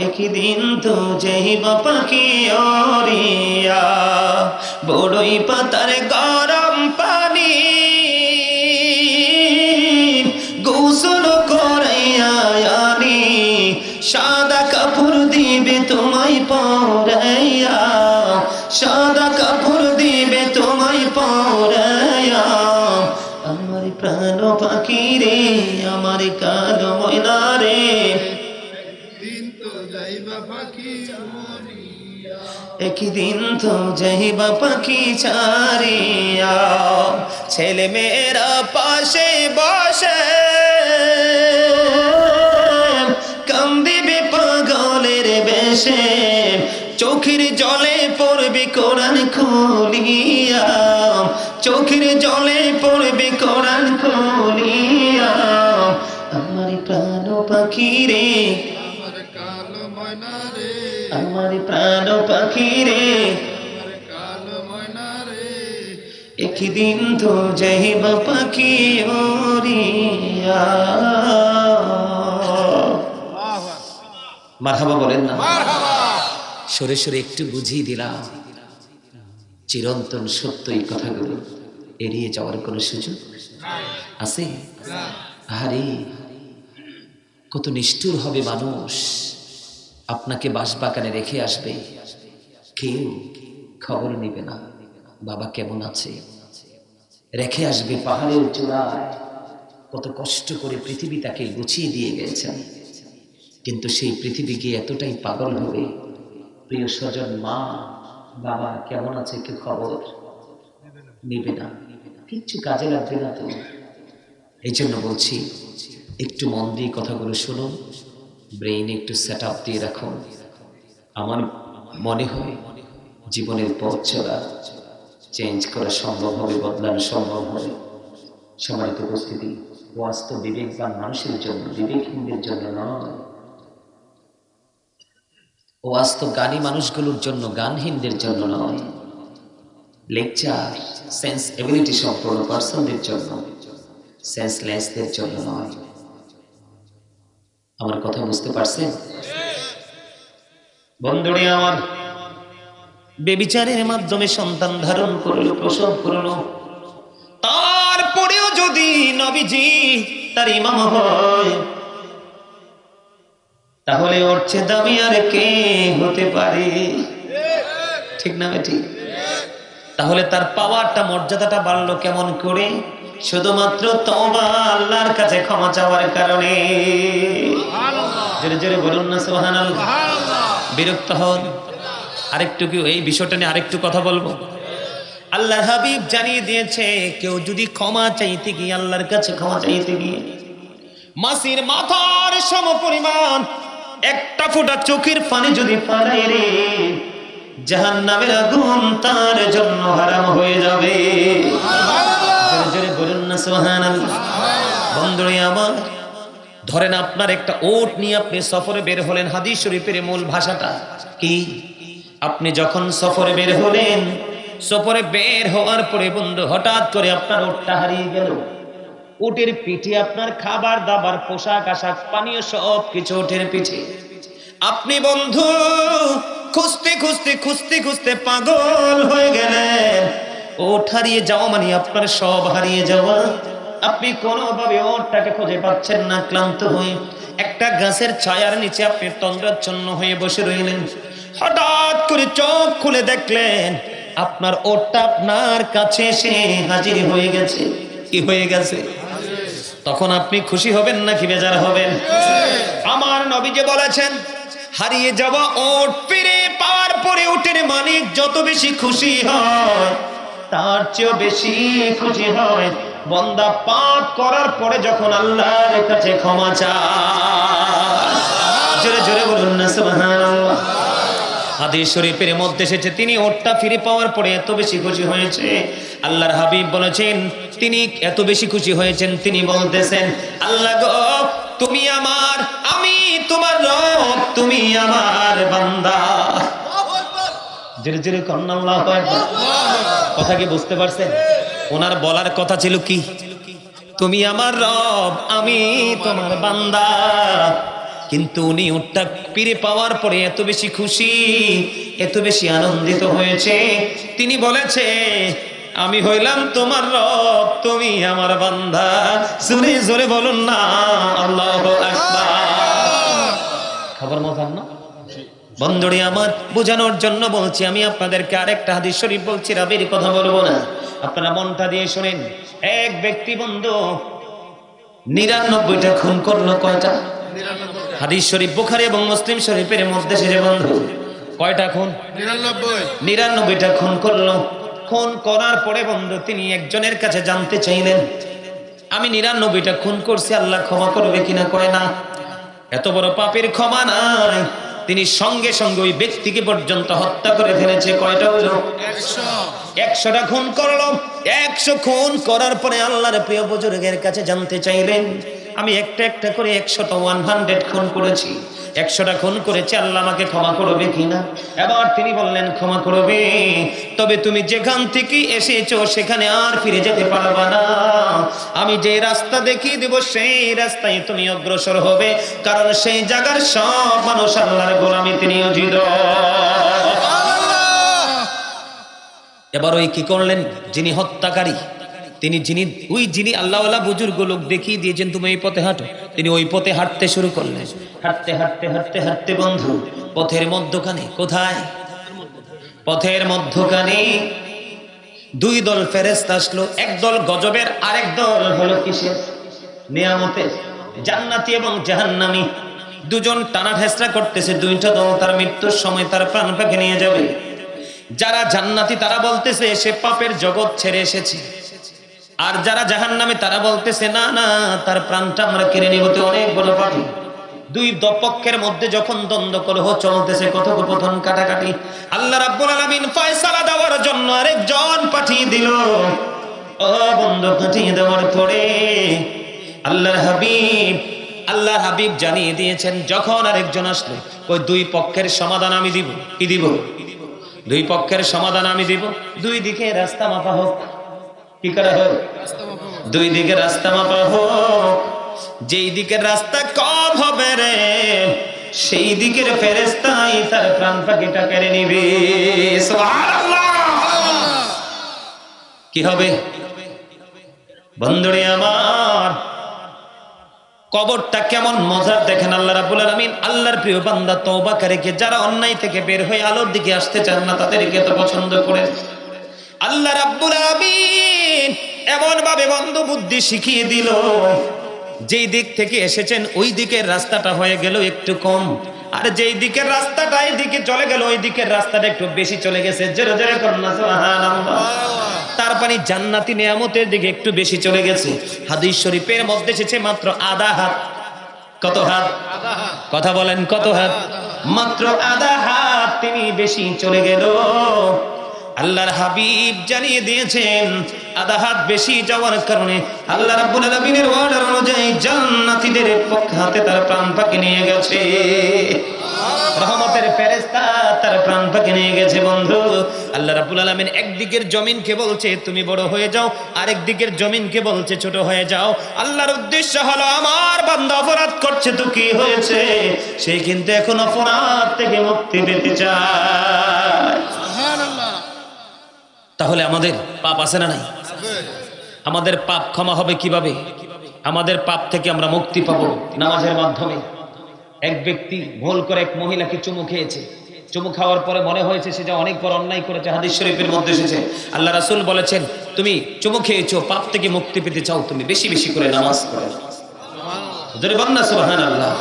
একদিন তো যাইবা পাখি ওড়িয়া। বড়ই পাতার গরম পানি গোসল করাইয়া আনি, সাদা কাপড় দিবে তোমায় পরাইয়া, সাদা কাপড় দিবে তোমায় পরাইয়া। আমার প্রাণ পাখি রে, আমার কালো ময়না রে, একদিন তো যাইবা পাখি ছাড়িয়া। ছেলে মেয়েরা পাশে বসে কান্দিবে পাগলের বেশে, চোখের জলে পড়বে কোরআন খুলিয়া, চোখের জলে পড়বে কোরআন খুলিয়া। আমার প্রাণ পাখি রে, আমার কালো ময়না রে, আমার প্রাণ পাখি রে, আমার কালো ময়না রে, একদিন তো যাইবা পাখি ওড়িয়া। মারহাবা বলেন না? সরে সরে একটু বুঝিয়ে দিলাম, চিরন্তন সত্য এই কথাগুলো এড়িয়ে যাওয়ার কোনো সুযোগ আছে? আরে কত নিষ্ঠুর হবে মানুষ, আপনাকে বাঁশবাগানে রেখে আসবে, কেউ খবর নিবে না বাবা কেমন আছে, রেখে আসবে পাহাড়ের চূড়ায়, কত কষ্ট করে পৃথিবী তাকে গুছিয়ে দিয়ে গেছেন, কিন্তু সেই পৃথিবী গিয়ে এতটাই পাগল হবে, প্রিয় স্বজন মা বাবা কেমন আছে কেউ খবর নিবে না, কিচ্ছু কাজে লাগবে না। তো এই জন্য বলছি একটু মন দিয়ে কথাগুলো শুনুন, ব্রেইনে একটু সেট আপ দিয়ে রাখুন। আমার মনে হয় জীবনের পথ চলা চেঞ্জ করা সম্ভব হবে, বদলানো সম্ভব হবে। সম্মানিত উপস্থিতি, বাস্তব বিবেকবান মানুষের জন্য, বিবেকহীনদের জন্য নয়। বাস্তব জ্ঞানী মানুষগুলোর জন্য, গানহীনদের জন্য নয়। লেকচার সেন্স এবিলিটি সম্পন্ন পার্সনদের জন্য, সেন্সলেসদের জন্য নয়। আমার কথা বুঝতে পারছেন বন্ধুরে? আমার বেবিচারের মাধ্যমে সন্তান ধারণ করলো, প্রসব করলো, তারপরেও যদি নবীজি তার ইমাম হয়, তাহলে ওর চেয়ে দামি আর কে হতে পারে? ঠিক না ঠিক? তাহলে তার পাওয়ারটা, মর্যাদাটা বাড়লো কেমন করে? শুধুমাত্র তওবা, আল্লাহর কাছে ক্ষমা চাওয়ার কারণে। জোরে জোরে বলুন না সুবহানাল্লাহ। বিরক্ত হন? আরেকটু কি এই বিষয়টা নিয়ে আরেকটু কথা বলবো? আল্লাহর হাবিব জানিয়ে দিয়েছে, কেউ যদি ক্ষমা চাইতে গিয়ে, আল্লাহর কাছে ক্ষমা চাইতে গিয়ে মাসির মাথার সমপরিমাণ একটা ফোঁটা চোখের পানি যদি পারে রে, জাহান্নামের আগুন তার জন্য হারাম হয়ে যাবে। জোরে জোরে বলুন না সুবহানাল্লাহ। বন্ধুরে আমার, ধরেন আপনার একটা ওট নিয়ে আপনি সফরে বের হলেন। হাদিস শরীফের মূল ভাষাটা কি? আপনি যখন সফরে বের হলেন, সফরে বের হওয়ার পরে বন্ধু হঠাৎ করে আপনার ওটটা হারিয়ে গেল। উটের পিঠে আপনার খাবার দাবার, পোশাক আশাক, পানীয় সব কিছু উটের পিঠে। আপনি বন্ধু খুঁজতে খুঁজতে খুঁজতে খুঁজতে পাগল হয়ে গেলেন। ওট হারিয়ে যাওয়া মানে আপনার সব হারিয়ে যাওয়া। আপনি কোনোভাবে ওটটাকে খুঁজে পাচ্ছেন না। ক্লান্ত হয়ে একটা গাছের ছায়ার নিচে আপনি তন্দ্রাচ্ছন্ন হয়ে বসে রইলেন। হঠাৎ করে চোখ খুলে দেখলেন আপনার ওটটা আপনার কাছে এসে হাজির হয়ে গেছে। কি হয়ে গেছে? তখন আপনি খুশি হবেন নাকি বেজার হবেন? আমার নবীজি বলেছেন, হারিয়ে যাওয়া ওট ফিরে পাওয়ার পরে উটের মালিক যত বেশি খুশি হয়, তার চেয়েও বেশি খুশি হয় বান্দা পাপ করার পরে যখন আল্লাহর কাছে ক্ষমা চায়। জোরে জোরে বলুন না সুবহানাল্লাহ। হাদিস শরীফের মধ্যে এসেছে তিনি ওটটা ফিরে পাওয়ার পরে এত বেশি খুশি হয়েছে, আল্লাহর হাবিব বলেছেন তিনি এত বেশি খুশি হয়েছেন, তিনি বলতেছেন আল্লাহ গো তুমি আমার, আমি তোমার রব, তুমি আমার বান্দা। জোরে জোরে কন্না আল্লাহু আকবার। কথা কি বুঝতে পারছেন? ওনার বলার কথা ছিল কি? তুমি আমার রব, আমি তোমার বান্দা। কিন্তু উনি উটটা ফিরে পাওয়ার পরে এত বেশি খুশি, এত বেশি আনন্দিত হয়েছে, তিনি বলেছে আমি হইলাম তোমার রব, তুমি আমার বান্দা। জোরে জোরে বলুন না আল্লাহু আকবার। খবর মজার না? বন্ধুরে আমার, বোঝানোর জন্য বলছি, আমি আপনাদেরকে আরেকটা হাদিস শরীফ বলছি, রাবির কথা বলবো না, আপনারা মনটা দিয়ে শুনেন। এক ব্যক্তি বন্ধু 99টা খুন করলো। কয়টা? হাদিস শরীফ বুখারী এবং মুসলিম শরীফের মধ্যে এসেছে বন্ধু। কয়টা খুন? 99টা খুন করলো। খুন করার পরে বন্ধু তিনি একজনের কাছে জানতে চাইলেন আমি 99টা খুন করছি, আল্লাহ ক্ষমা করবে কিনা? কয় না, এত বড় পাপের ক্ষমা নাই। তিনি সঙ্গে সঙ্গে ওই ব্যক্তিকে পর্যন্ত হত্যা করে ফেলেছে। কয়টা হলো? 100টা খুন করলো। 100 খুন করার পরে আল্লাহর প্রিয় বুজুর্গের কাছে জানতে চাইলেন আমি একটা একটা করে 100টা 100 খুন করেছি, 100টা খুন করেছি, আল্লাহ আমাকে ক্ষমা করবে কিনা? এবার তিনি বললেন ক্ষমা করবে, তবে তুমি যেখান থেকে এসেছো সেখানে আর ফিরে যেতে পারবে না। আমি যে রাস্তা দেখিয়ে দেব সেই রাস্তায় তুমি অগ্রসর হবে, কারণ সেই জায়গার সব মানুষ আল্লাহর গোলামিতে নিয়োজিত। এবার ওই কি করলেন, যিনি হত্যাকারী, যিনি আল্লাহওয়ালা বুজুর্গ লোক দেখিয়ে দিয়েছেন তুমি এই পথে হাঁটো, তিনি ওই পথে হাঁটতে শুরু করলেন। হাঁটতে হাঁটতে হাঁটতে হাঁটতে বন্ধু পথের মধ্যখানে, কোথায়? পথের মধ্যখানে 2 দল ফেরেশতা আসলো। এক দল গজবের, আরেক দল হলো কিসের? নিয়ামতের। জান্নাতি এবং জাহান্নামী দুজন টানা ঠেসরা করতেছে। 2টা দল তার মৃত্যুর সময় তার প্রাণ পাখি নিয়ে যাবে। যারা জান্নাতি তারা বলতেছে সে পাপের জগৎ ছেড়ে এসেছে, আর যারা জাহান্নামী তারা বলতেছে না না, তার প্রাণটা আমরা কেড়ে নিব, তো অনেক বড় পাপী। 2 পক্ষের মধ্যে যখন দ্বন্দ্ব কলহ চলতেছে, কথোপকথন কাটাকাটি, আল্লাহ রাব্বুল আলামিন ফয়সালা দেওয়ার জন্য আরেকজন পাঠিয়ে দিল। ও বন্ধু, পাঠিয়ে দেওয়ার পরে আল্লাহর হাবিব জানিয়ে দিয়েছেন যখন আরেকজন আসলো, ওই 2 পক্ষের সমাধান আমি দিব। কি দিব? 2 পক্ষের সমাধান আমি দিব। 2 দিকে রাস্তা মাপা হোক। কি করা হোক? 2 দিকে রাস্তা মাপা হোক। যেই দিকের রাস্তা কম হবে রে, সেই দিকের ফেরেশতাই তার প্রাণ পাখিটা কেড়ে নিবে। সুবহানাল্লাহ। কি হবে বন্ধুরে আমার? কবরটা কেমন মজার দেখেন। আল্লাহ রাব্বুল আলামিন আল্লাহর প্রিয় বান্দা তওবাকারীকে, যারা অন্যায় থেকে বের হয়ে আলোর দিকে আসতে চান না, তাদেরকে তো পছন্দ করে। আল্লাহ রাব্বুল আলামিন এমন ভাবে বন্ধু বুদ্ধি শিখিয়ে দিল, যেই দিক থেকে এসেছেন ওই দিকের রাস্তাটা হয়ে গেল একটু কম, আর যেই দিকের রাস্তাটা এই দিকে চলে গেল ওই দিকের রাস্তাটা একটু বেশি চলে গেছে। জোরে জোরে করুন সুবহানাল্লাহ। তার মানে জান্নাতি নিয়ামতের দিকে একটু বেশি চলে গেছে। হাদিস শরীফের মধ্যে এসেছে মাত্র আধা হাত। কত হাত? কথা বলেন, কত হাত? মাত্র আধা হাত তিনি বেশি চলে গেল। আল্লাহর হাবিব জানিয়ে দিয়েছেন আধা হাত বেশি যাওয়ার কারণে আল্লাহ রাব্বুল আলামিনের অর্ডার অনুযায়ী জান্নাতীদের পক্ষ হাতে তার প্রাণ পাখি নিয়ে গেছে। রহমতের ফেরেশতা তার প্রাণ পাখি নিয়ে গেছে। বন্ধু, আল্লাহ রাব্বুল আলামিন একদিকের জমিনকে বলছে তুমি বড় হয়ে যাও, আরেক দিকের জমিনকে বলছে ছোট হয়ে যাও। আল্লাহর উদ্দেশ্য হলো আমার বান্দা অপরাধ করছে তো কি হয়েছে, সে কিন্তু এখন অপরাধ থেকে মুক্তি পেতে চায়। সুবহানাল্লাহ। তাহলে আমাদের পাপ আছে না নাই? আমাদের পাপ ক্ষমা হবে কিভাবে? আমাদের পাপ থেকে আমরা মুক্তি পাবো নামাজের মাধ্যমে। এক ব্যক্তি ভুল করে এক মহিলাকে চুমু খেয়েছে। চুমু খাওয়ার পরে মনে হয়েছে সে যে অনেক বড় অন্যায় করেছে। হাদিস শরীফের মধ্যে এসেছে আল্লাহ রাসূল বলেছেন তুমি চুমু খেয়েছো, পাপ থেকে মুক্তি পেতে চাও, তুমি বেশি বেশি করে নামাজ পড়ো। জোরে বলেন না সুবহানাল্লাহ।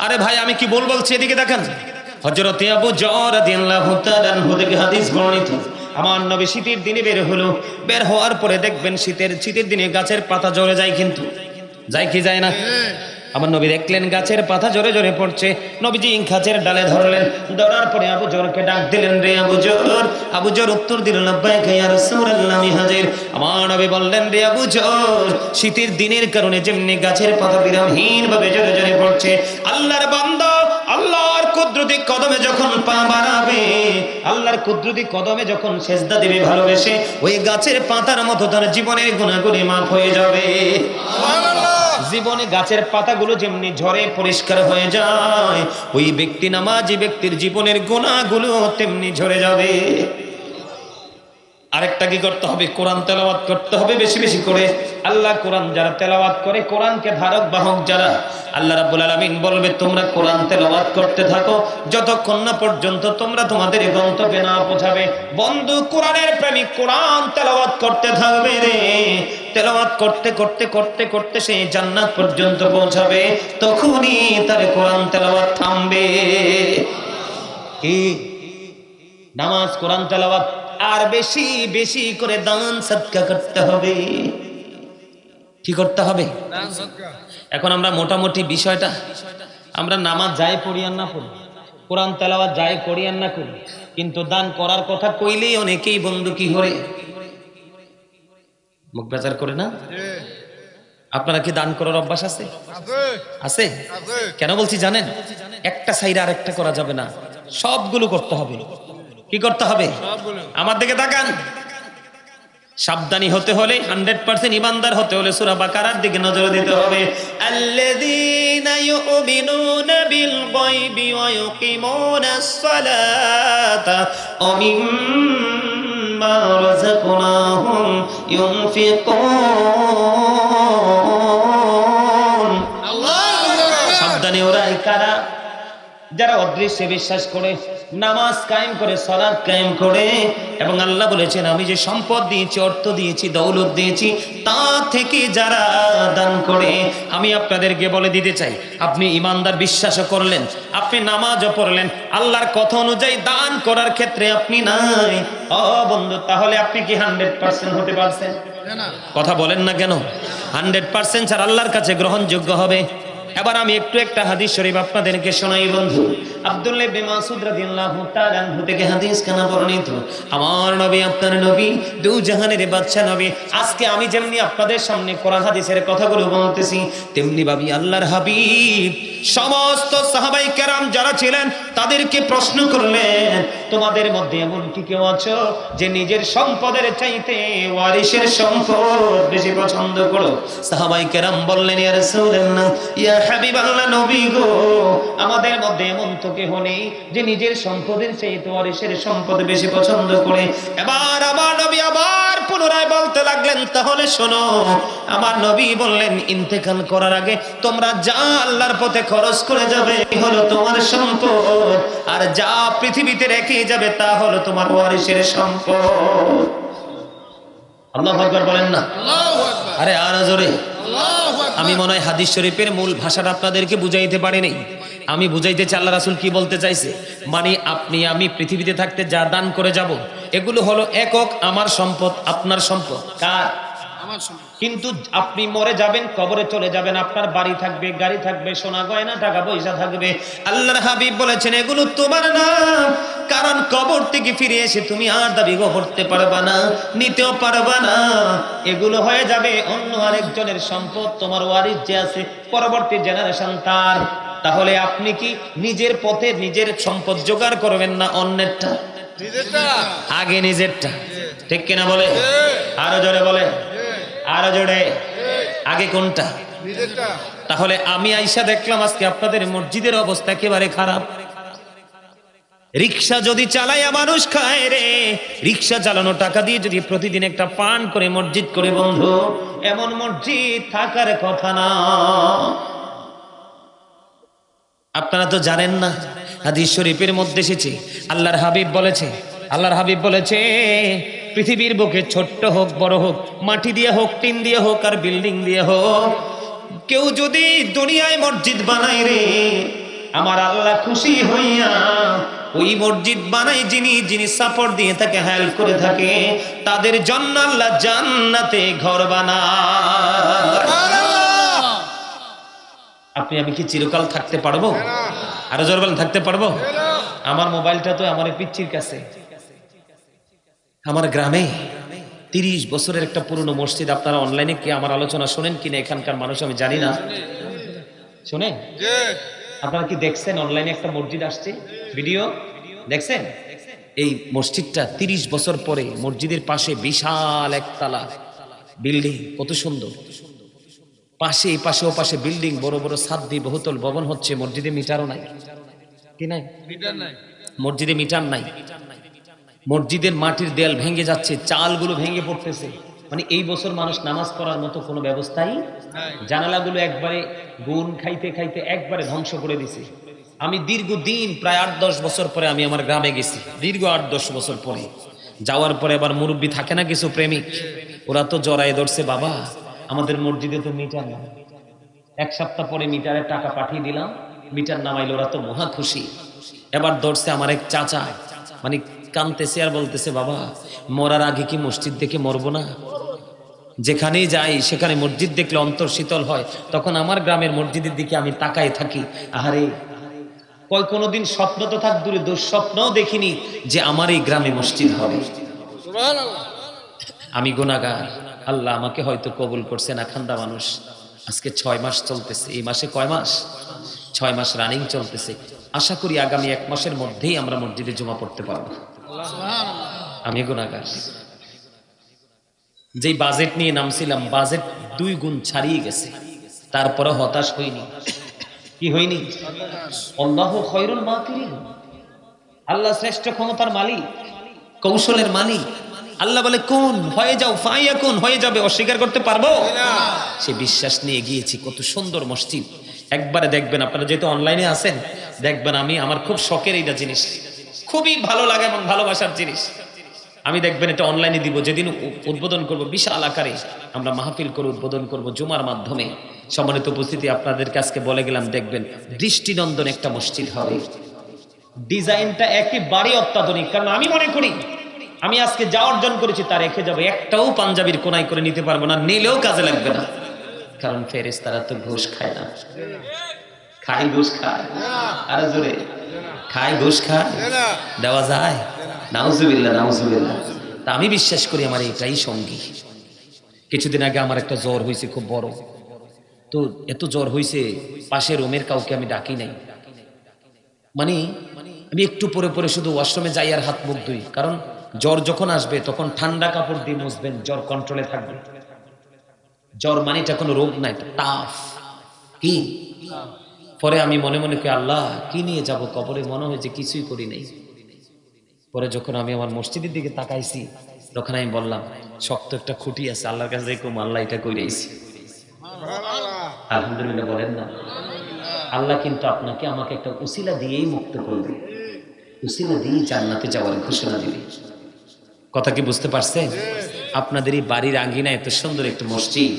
আরে ভাই আমি কি বলছি, এদিকে দেখেন। হযরত আবু যর রাদিয়াল্লাহু তাআলা আনহু থেকে হাদিস বর্ণিত, আমার নবী শীতের দিনে বের হলো, বের হওয়ার পরে দেখবেন শীতের দিনে গাছের পাতা জ্বরে যায়, কিন্তু যায় কি যায় না? আমার নবী দেখলেন গাছের পাতা জোরে জোরে পড়ছে, নবীজি গাছের ডালে ধরলেন, ধরার পরে আবু জরকে ডাক দিলেন, রে আবু জর। আবু জর উত্তর দিল, লাব্বাইক ইয়া রাসূলুল্লাহ, আমি হাজির। আমার নবী বললেন, রে আবু জর, শীতের দিনের কারণে যেমনি গাছের পাতা বিরামহীন ভাবে জোরে জোরে পড়ছে, আল্লাহর বান্দা আল্লাহর কুদরতি কদমে যখন পা বাড়াবে, আল্লাহর কুদরতি কদমে যখন সেজদা দিবে ভালোবেসে, ওই গাছের পাতার মতো তার জীবনের গুনাহগুলি মাফ হয়ে যাবে। জীবনে গাছের পাতাগুলো যেমনি ঝরে পরিষ্কার হয়ে যায়, ওই ব্যক্তি নামাজি ব্যক্তির জীবনের গুনাহগুলো তেমনি ঝরে যাবে। আরেকটা কি করতে হবে? কোরআন তেলাওয়াত করতে হবে বেশি বেশি করে। আল্লাহ কোরআন যারা তেলাওয়াত করে, কোরআনকে ধারক বাহক যারা, আল্লাহ রাব্বুল আলামিন বলবে তোমরা কোরআন তেলাওয়াত করতে থাকো যতক্ষণ না পর্যন্ত তোমরা তোমাদের গন্তব্যে না পৌঁছাবে। বন্ধু কোরআনের প্রেমিক কোরআন তেলাওয়াত করতে থাকবে রে, তেলাওয়াত করতে করতে করতে করতে সে জান্নাত পর্যন্ত পৌঁছাবে, তখনই তার কোরআন তেলাওয়াত থামবে। কি নামাজ, কোরআন তেলাওয়াত, আর বেশি বেশি করে দান সদকা করতে হবে। কি করতে হবে? এখন আমরা মোটামুটি বিষয়টা, আমরা নামাজ যাই পড়ি আর না পড়ি, কোরআন তেলাওয়াত যাই করি আর না করি, কিন্তু দান করার কথা কইলেই অনেকেই বন্ধু কি করে মুখ বেজার করে না? আপনারা কি দান করার অভ্যাস আছে? আছে? কেন বলছি জানেন? একটা সাইডে আরেকটা করা যাবে না, সবগুলো করতে হবে। কি করতে হবে? আমার দিকে তাকান। সাবধানী হতে হলে, 100% ইমানদার হতে হলে সূরা বাকারার দিকে নজর দিতে হবে। আল্লাযীনা ইউমিনুনা বিল গায়বি ওয়া ইউকিমুনাস সালাতা ওয়া মিম্মা রাযাকনাহুম ইউনফিকুন। সাবধানী ওরাই কারা? যারা অদৃশ্যে বিশ্বাস করে, নামাজ কায়েম করে, সালাত কায়েম করে, এবং আল্লাহ বলেছেন আমি যে সম্পদ দিয়েছি, অর্থ দিয়েছি, দৌলত দিয়েছি, তা থেকে যারা দান করে। আমি আপনাদেরকে বলে দিতে চাই, আপনি ইমানদার বিশ্বাসও করলেন, আপনি নামাজও পড়লেন, আল্লাহর কথা অনুযায়ী দান করার ক্ষেত্রে আপনি নাই, ও বন্ধু, তাহলে আপনি কি 100% হতে পারছেন? কথা বলেন না কেন? 100% ছাড়া আল্লাহর কাছে গ্রহণযোগ্য হবে। এবার আমি একটু একটা হাদিস শরীফ আপনাদেরকে শোনাই বন্ধু। আব্দুল্লাহ ইবনে মাসউদ রাদিয়াল্লাহু তাআলা আনহু থেকে হাদিস কানা বর্ণিত। আমার নবী, আপনার নবী, দু জাহানের বাদশা নবী। আজকে আমি যেমনি আপনাদের সামনে কোরআন হাদিসের কথাগুলো বলতেছি, তেমনি ভাবি আল্লাহর হাবিব সমস্ত সাহাবায়ে কেরাম যারা ছিলেন তাদেরকে প্রশ্ন করলেন, তোমাদের মধ্যে এমন কি কেউ আছো যে নিজের সম্পদের চাইতে ওয়ারিসের সম্পদ বেশি পছন্দ করো? সাহাবায়ে কেরাম বললেন, ইয়া রাসূলুল্লাহ, ইয়া হাবিবাল্লাহ, নবী গো, আমাদের মধ্যে এমন তো কেউ নেই যে নিজের সম্পদের চাইতে ওয়ারিসের সম্পদ বেশি পছন্দ করে। এবার আমার নবী আবার পুনরায় বলতে লাগলেন, তাহলে শোনো। আমার নবী বললেন, ইন্তেকাল করার আগে তোমরা যা আল্লাহর পথে খরচ করে যাবে হলো তোমার সম্পদ, আর যা পৃথিবীতে রেখে যাবে তা হলো তোমার ওয়ারিসের সম্পদ। আল্লাহু আকবার বলেন না? আরে আর জোরে। আমি মনে হয় হাদিস শরীফের মূল ভাষাটা আপনাদেরকে বুঝাইতে পারিনি। আমি বুঝাইতে চাই আল্লাহ রাসূল কি বলতে চাইছে। মানে আপনি আমি পৃথিবীতে থাকতে যা দান করে যাব, এগুলো হলো একক আমার সম্পদ, আপনার সম্পদ। কার? আমার সম্পদ। কিন্তু আপনি মরে যাবেন, কবরে চলে যাবেন, আপনার বাড়ি থাকবে, গাড়ি থাকবে, সোনা গয়না, টাকা পয়সা থাকবে। আল্লাহর হাবিব বলেছেন এগুলো তোমার না, কারণ কবর থেকে ফিরে এসে তুমি আর দাবি করতে পারবা না, নিতেও পারবা না। এগুলো হয়ে যাবে অন্য আরেকজনের সম্পদ, তোমার ওয়ারিস যে আছে, পরবর্তী জেনারেশন তার। তাহলে আপনি কি নিজের পথে নিজের সম্পদ জোগাড় করবেন না অন্যেরটা? আগে নিজেরটা। ঠিক কিনা বলে? আরো জোরে বলে, আরো জোরে। আগে কোনটা? তাহলে আমি আইসা দেখলাম আজকে আপনাদের মসজিদের অবস্থা একেবারে খারাপ। রিক্সা যদি চালাইয়া মানুষ খায় রে, রিক্সা চালানো টাকা দিয়ে যদি প্রতিদিন একটা পান করে মসজিদ করে, বন্ধু, এমন মসজিদ থাকার কথা না। আপনারা তো জানেন না, হাদিস শরীফের মধ্যে এসেছে, আল্লাহর হাবিব বলেছে পৃথিবীর বুকে ছোট্ট হোক বড় হোক, মাটি দিয়ে হোক, টিন দিয়ে হোক, আর বিল্ডিং দিয়ে হোক, কেউ যদি দুনিয়ায় মসজিদ বানায় রে, আমার আল্লাহ খুশি হইয়া ওই মসজিদ বানাই যিনি সাপোর্ট দিয়ে থাকে, হেল্প করে থাকে, তাদের জন্য আল্লাহ জান্নাতে ঘর বানায়। আপনি আমি কি চিরকাল থাকতে পারবো? আরো জোর বলেন, থাকতে পারবো? আমার মোবাইলটা তো আমার পিচ্চির কাছে। আমার গ্রামে 30 বছরের একটা পুরনো মসজিদ, আপনারা অনলাইনে কি আমার আলোচনা শোনেন কিনা এখানকার মানুষ আমি জানি না, শোনেন? আপনারা কি দেখছেন অনলাইনে একটা মসজিদ আসছে, ভিডিও দেখছেন? এই মসজিদটা 30 বছর পরে মসজিদের পাশে বিশাল একতলা বিল্ডিং, কত সুন্দর। পাশে এই পাশে ও পাশে বিল্ডিং, বড় বড় ছাদ দিয়ে বহুতল ভবন হচ্ছে। মসজিদে মিটারও নাই, কি নাই? মসজিদে মিটার নাই। মসজিদের মাটির দেয়াল ভেঙে যাচ্ছে, চালগুলো ভেঙে পড়তেছে। মানে এই বছর মানুষ নামাজ পড়ার মতো কোনো ব্যবস্থাই, জানালাগুলো একবারে গুণ খাইতে খাইতে একবারে ধ্বংস করে দিছে। আমি দীর্ঘদিন প্রায় 8-10 বছর পরে আমি আমার গ্রামে গেছি, দীর্ঘ 8-10 বছর পরে যাওয়ার পরে আবার মুরব্বী থাকে না কিছু প্রেমিক, ওরা তো জড়ায় ধরছে, বাবা আমাদের মসজিদে তো মিটার না। 1 সপ্তাহ পরে মিটারের টাকা পাঠিয়ে দিলাম, মিটার নামাইলো, ওরা তো মহা খুশি। এবার ধরছে আমার এক চাচা, মানে কানতেছে আর বলতেছে, বাবা মরার আগে কি মসজিদ দেখে মরবো না? যেখানেই যাই সেখানে মসজিদ দেখলে অন্তর শীতল হয়। তখন আমার গ্রামের মসজিদের দিকে আমি তাকায় থাকি, আহারে কয় কোনোদিন স্বপ্ন তো থাক দূরে, দুঃস্বপ্নও দেখিনি যে আমার এই গ্রামে মসজিদ হবে। আমি গুনাহগার, আল্লাহ আমাকে হয়তো কবুল করছে না, খান্দা মানুষ। আজকে 6 মাস চলতেছে, এই মাসে কয় মাস? 6 মাস রানিং চলতেছে। আশা করি আগামী 1 মাসের মধ্যেই আমরা মসজিদে জমা পড়তে পারবো। আমি গুনাহগার। যেই বাজেট নিয়ে নামছিলাম, বাজেট 2 গুণ ছাড়িয়ে গেছে, তারপরে হতাশ হইনি। কি হইনি? আল্লাহু খায়রুল মাকিরিন, আল্লাহ শ্রেষ্ঠ ক্ষমতার মালিক, কৌশলের মালিক। আল্লাহ বলে কোন হয়ে যাও, ফায়াকুন হয়ে যাবে। অস্বীকার করতে পারবো? সে বিশ্বাস নিয়ে গিয়েছি। কত সুন্দর মসজিদ, একবারে দেখবেন আপনারা, যেহেতু অনলাইনে আছেন দেখবেন। আমার খুব শখের এইটা জিনিস, খুবই ভালো লাগে এবং ভালোবাসার জিনিস। আমি দেখবেন এটা অনলাইনে দিব, যেদিন উদ্বোধন করব বিশাল আকারে আমরা মাহফিল করে উদ্বোধন করব জুমার মাধ্যমে। সম্মানিত উপস্থিতি, আপনাদেরকে আজকে বলে গেলাম, দেখবেন দৃষ্টিনন্দন একটা মসজিদ হবে। ডিজাইনটা একেবারে অত্যাধুনিক। কারণ আমি মনে করি আমি আজকে যা অর্জন করেছি তা রেখে যাবো, একটাও পাঞ্জাবির কোনায় করে নিতে পারবো না, নিলেও কাজে লাগবে না। কারণ ফেরেশতারা তো ঘুষ খায় না। খায় ঘুষ খায়? আরে জোরে, খায় ঘুষ খায়? দেওয়া যায়? নাউজুবিল্লাহ, নাউজুবিল্লাহ। তা আমি বিশ্বাস করি আমার এটাই সঙ্গী। কিছুদিন আগে আমার একটা জ্বর হয়েছে খুব বড়, তো এত জ্বর হয়েছে পাশে রুমের কাউকে আমি ডাকি নাই। মানে আমি একটু পরে পরে শুধু ওয়াশরুমে যাই আর হাত মুখ ধুই। কারণ জ্বর যখন আসবে তখন ঠান্ডা কাপড় দিয়ে মুছবেন, জ্বর কন্ট্রোলে থাকবে। জ্বর মানে এটা কোনো রোগ নাই, তাফ। কি পরে আমি মনে মনে করি, আল্লাহ কি নিয়ে যাব কবরে? মনে হয় যে কিছুই করি নাই। পরে যখন আমি আমার মসজিদের দিকে তাকাইছি তখন আমি বললাম, শক্ত একটা খুঁটি আছে, আল্লাহর কাছে দেখুম আল্লাহ এটা কইরাইছি। আলহামদুলিল্লাহ বলেন না? আল্লাহ কিন্তু আপনাকে আমাকে একটা উসিলা দিয়েই মুক্ত করবে, উসিলা দিয়েই জান্নাতে যাওয়ার ঘোষণা দিবে। কথা কি বুঝতে পারছেন? আপনাদের এই বাড়ির আঙ্গিনা এত সুন্দর একটা মসজিদ,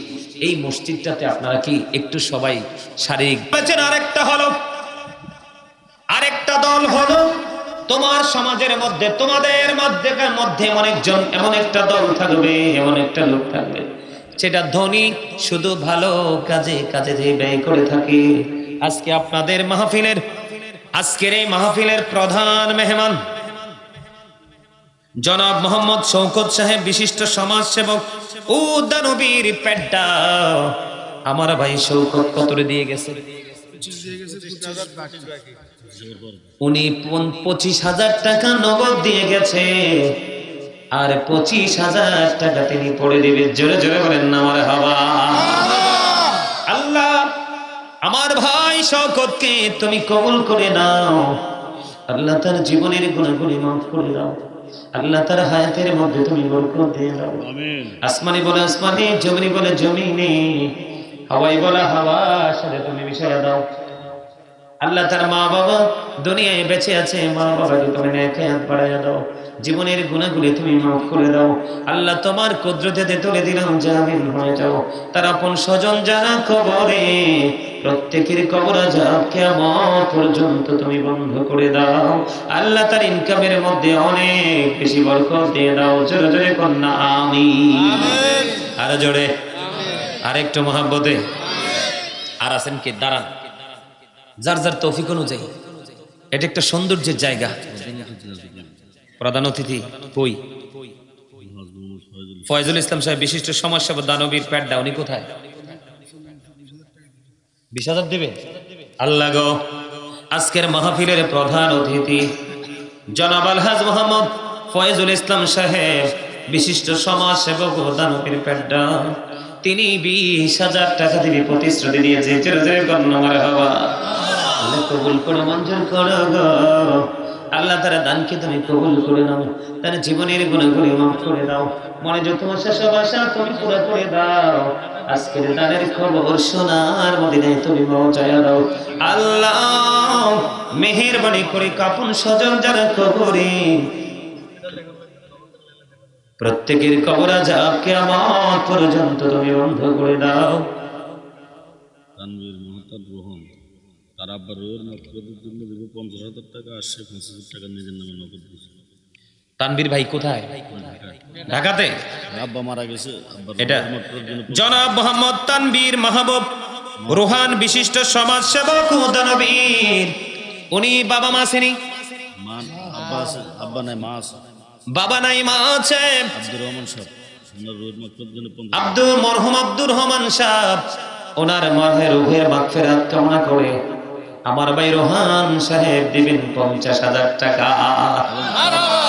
এই মসজিদটাতে আপনারা কি একটু সবাই শারীরিক আরেকটা হলো, আরেকটা দল হলো তোমার সমাজের মধ্যে, তোমাদের মধ্যে এমন একটা দল থাকবে, এমন একটা লোক থাকবে, সেটা ধনী, শুধু ভালো কাজে কাজে যে ব্যয় করে থাকে। আজকে আপনাদের মাহফিলের, আজকের এই মাহফিলের প্রধান মেহমান জনাব মোহাম্মদ শওকত সাহেব, বিশিষ্ট সমাজসেবক, উদ্যানবীর পেড্ডা। আমার ভাই শওকত কতরে দিয়ে গেছে? উনি 25,000 টাকা নগদ দিয়ে গেছে, আর 25,000 টাকা তিনি পড়ে দিবে। জোরে জোরে বলেন না মারহাবা। আল্লাহ আমার ভাই শওকতকে তুমি কবুল করে নাও। আল্লাহ তার জীবনের গুনাহগুলি মাফ করে দাও। আল্লাহ তার হায়াতের মধ্যে তুমি বরকত দিয়ে দাও। আমিন। আসমানি বলে আসমানে, জমিনি বলে জমিনে, হাওয়াই বলে হাওয়ার সাথে তুমি মিশিয়ে দাও। আল্লাহ তার মা বাবা দুনিয়ায় বেঁচে আছে, মা বাবাকে তুমি নেক হায়াত বাড়াইয়া দাও, জীবনের গুনাহগুলি তুমি মাফ করে দাও। আল্লাহ তোমার কুদরতে তুলে দিলাম, জামিন হয়ে যাও। তার আপন স্বজন যারা কবরে, প্রত্যেকের কবর আযাব কিয়ামত পর্যন্ত তুমি বন্ধ করে দাও। আল্লাহ তার ইনকামের মধ্যে অনেক বেশি বরকত দিয়ে দাও। জোরে জোরে কন্যা আমিন। আর জোরে আরেকটু মহাব্বতে। আর আছেন কি? দাঁড়ান, যার যার তৌফিক অনুযায়ী। এটা একটা সৌন্দর্যের জায়গা। প্রধান অতিথি কই? ফয়জুল ইসলাম সাহেব, বিশিষ্ট সমাজসেবক, দানবীর প্যাডা, উনি কোথায়? 20,000 দেবে? আল্লাহ গো, আজকের মাহফিলের প্রধান অতিথি জনাব আলহাজ মোহাম্মদ ফয়জুল ইসলাম সাহেব, বিশিষ্ট সমাজসেবক ও দানবীর প্যাডা, তিনি 20,000 টাকা দিবে প্রতিশ্রুতি দিয়েছে। মারহাবা। আল্লাহ কবুল করে মঞ্জুর করো গো। আল্লাহ তারা দানকে তুমি কবুল করে নাও, তার জীবনের গুনাহগুলি মাফ করে দাও, মনে যত সব আশা তুমি পুরো করে দাও। আজকের দানের খবর সোনার মদিনায় তুমি পৌঁছায়া দাও। আল্লাহ মেহেরবানি করে কাপুন স্বজন যারা কবরে, প্রত্যেকের কবর আযাব কিয়ামত পর্যন্ত তুমি বন্ধ করে দাও। তানভীর মহতাব রোহন তার আব্বার রোহের মাকফিরাতের জন্য দিব 50,000 টাকা, আর সে 50,000 টাকা নিজের নামে নগদ দিয়েছে। তানভীর ভাই কোথায়? ঢাকাতে। আব্বা মারা গেছে, এটা জনাব মোহাম্মদ তানভীর মাহবুব রোহান, বিশিষ্ট সমাজসেবক ও দানবীর। উনি বাবা মা আছেনি? আব্বা আছে, আব্বা নাই, মা আছে। বাবা নাই, মা আছে। আব্দুর রহমান সাহেব, ওনার রোহের মাকফিরাতের জন্য আব্দুর রহমান সাহেব, ওনার মায়ের রুহের মাগফিরাত কামনা করে আমার ভাই রোহান সাহেব দিবেন 50,000 টাকা।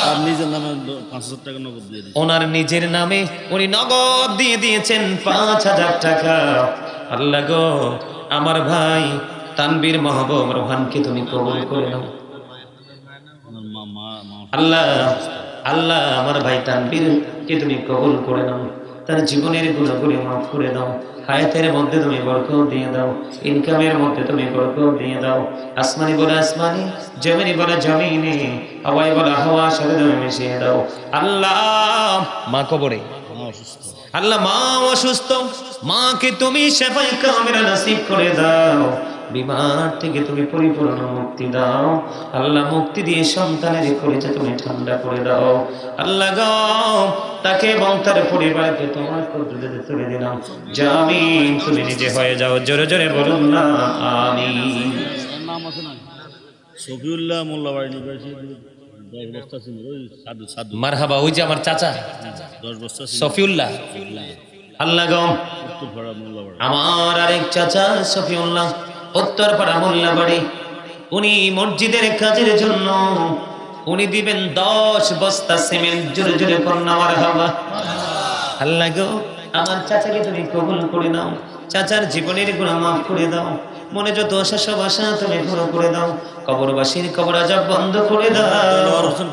আর নিজের নামে 5,000 টাকা নগদ দিয়ে দিয়েছে। ওনার নিজের নামে উনি নগদ দিয়ে দিয়েছেন 5,000 টাকা। আল্লাহ গো, আমার ভাই তানভীর মাহবুব রোহানকে তুমি কবুল করে নাও। আল্লাহ আল্লাহ আমার ভাই তানভীরকে তুমি কবুল করে নাও, তার জীবনের গুনাহগুলি মাফ করে দাও, হায়াতের মধ্যে তুমি বরকত দিয়ে দাও, ইনকামের মধ্যে তুমি বরকত দিয়ে দাও। আসমানি বলে আসমানি, জমিনি বলে জমিনে, হাওয়ায় বলে হাওয়ার সাথে তুমি মিশিয়ে দাও। আল্লাহ মা কবরে, আল্লাহ মা অসুস্থ, মাকে তুমি শেফায়ে কামিলা নসিব করে দাও, বিমার থেকে তুমি পরিপূর্ণ মুক্তি দাও। আল্লাহ মুক্তি দিয়ে সন্তানের কলিজা তুমি ঠান্ডা করে দাও। আল্লাহ গো, তাকে এবং তার পরিবারকে তোমার কুদরতে তুলে দিলাম, জামিন তুমি নিজে হয়ে যাও। জোরে জোরে বলুন না আমিন। নাম আছে না? সফিউল্লাহ মোল্লাবাড়ি নিবাসী, 10 বস্তা ছিল। ওই সাধু সাধু মারহাবা, ওই যে আমার চাচা 10 বস্তা ছিল। সফিউল্লাহ। আল্লাহ গো, উত্তরপাড়া মোল্লাবাড়ি। আমার আরেক চাচা সফিউল্লাহ, উত্তরপাড়া মোল্লাবাড়ি। উনি মসজিদের কাজের জন্য উনি দিবেন 10 বস্তা সিমেন্ট। জোরে জোরে কন্যা মারহাবা। আল্লাহ গো, আমার চাচাকে তুমি কবুল করে নাও, চাচার জীবনের গুনাহ মাফ করে দাও, মনে যত আশা সব আশা তুমি পুরো করে দাও, কবরবাসীর কবর আযাব বন্ধ করে দাও।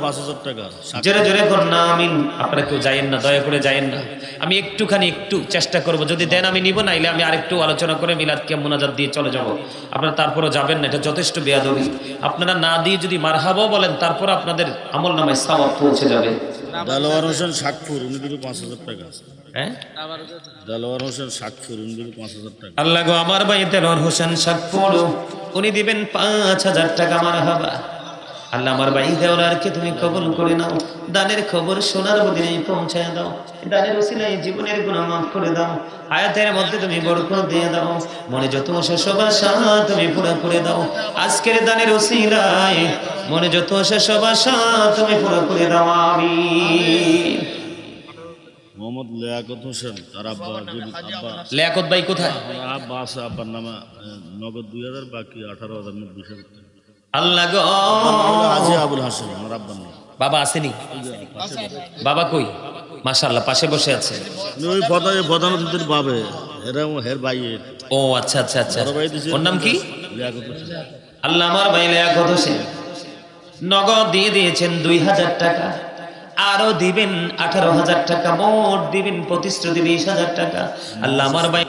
5,000 টাকা। জোরে জোরে কন্যা আমিন। আপনারা কেউ যায়েন না, দয়া করে যায়েন না। আমি একটু চেষ্টা করব, যদি দেন আমি নিব, নাইলে আমি আরেকটু আলোচনা করে মিলাদকে মুনাজাত দিয়ে চলে যাব। আপনারা তারপরও যাবেন না, এটা যথেষ্ট বেয়াদবি। আপনারা না দিয়ে যদি মারহাবাও বলেন, তারপর আপনাদের আমল নামায় সওয়াব পৌঁছে যাবে। দেলোয়ার হোসেন শাকপুর, উনি দিল 5,000 টাকা। হ্যাঁ, দেলোয়ার হোসেন শাকপুর, উনি দিল 5,000 টাকা। আল্লাহ গো, আমার ভাই দেলোয়ার হোসেন শাকপুর, উনি দিবেন 5,000 টাকা। মারহাবা। আল্লাহ আমার ভাই দেওয়ারকে তুমি কবুল করে নাও, দানের খবর সোনার মদিনায় পৌঁছায় দাও, দানের ওসিলায় জীবনের গুনাহ মাফ করে দাও, হায়াতের মধ্যে তুমি বরকত দিয়ে দাও, মনে যত আশা সব আশা তুমি পুরো করে দাও। আজকের দানের ওসিলায় মনে যত আশা সব আশা তুমি পুরো করে দাও। আমিন। মোহাম্মদ লিয়াকত হোসেন, তার আব্বা লিয়াকত ভাই কোথায়? আব্বা আছে, আব্বার নামে নগদ 2,000, বাকি 18,000 মধ্যে 20,000 টাকা। আল্লাহ গো, আজি আবুল হাসেম আমার আব্বার নাম। বাবা আসেনি? বাবা কই? মাশাআল্লাহ, পাশে বসে আছে। ওই প্রধান অতিথির বাবে, এরা হের ভাই। ও আচ্ছা আচ্ছা আচ্ছা, ওর নাম কি? লিয়াকত হোসেন। আল্লাহ আমার ভাই লিয়াকত হোসেন নগদ দিয়ে দিয়েছেন 2,000 টাকা, আরো দিবেন 18,000 টাকা, মোট দিবেন প্রতিশ্রুতি 20,000 টাকা। আল্লাহ আমার ভাই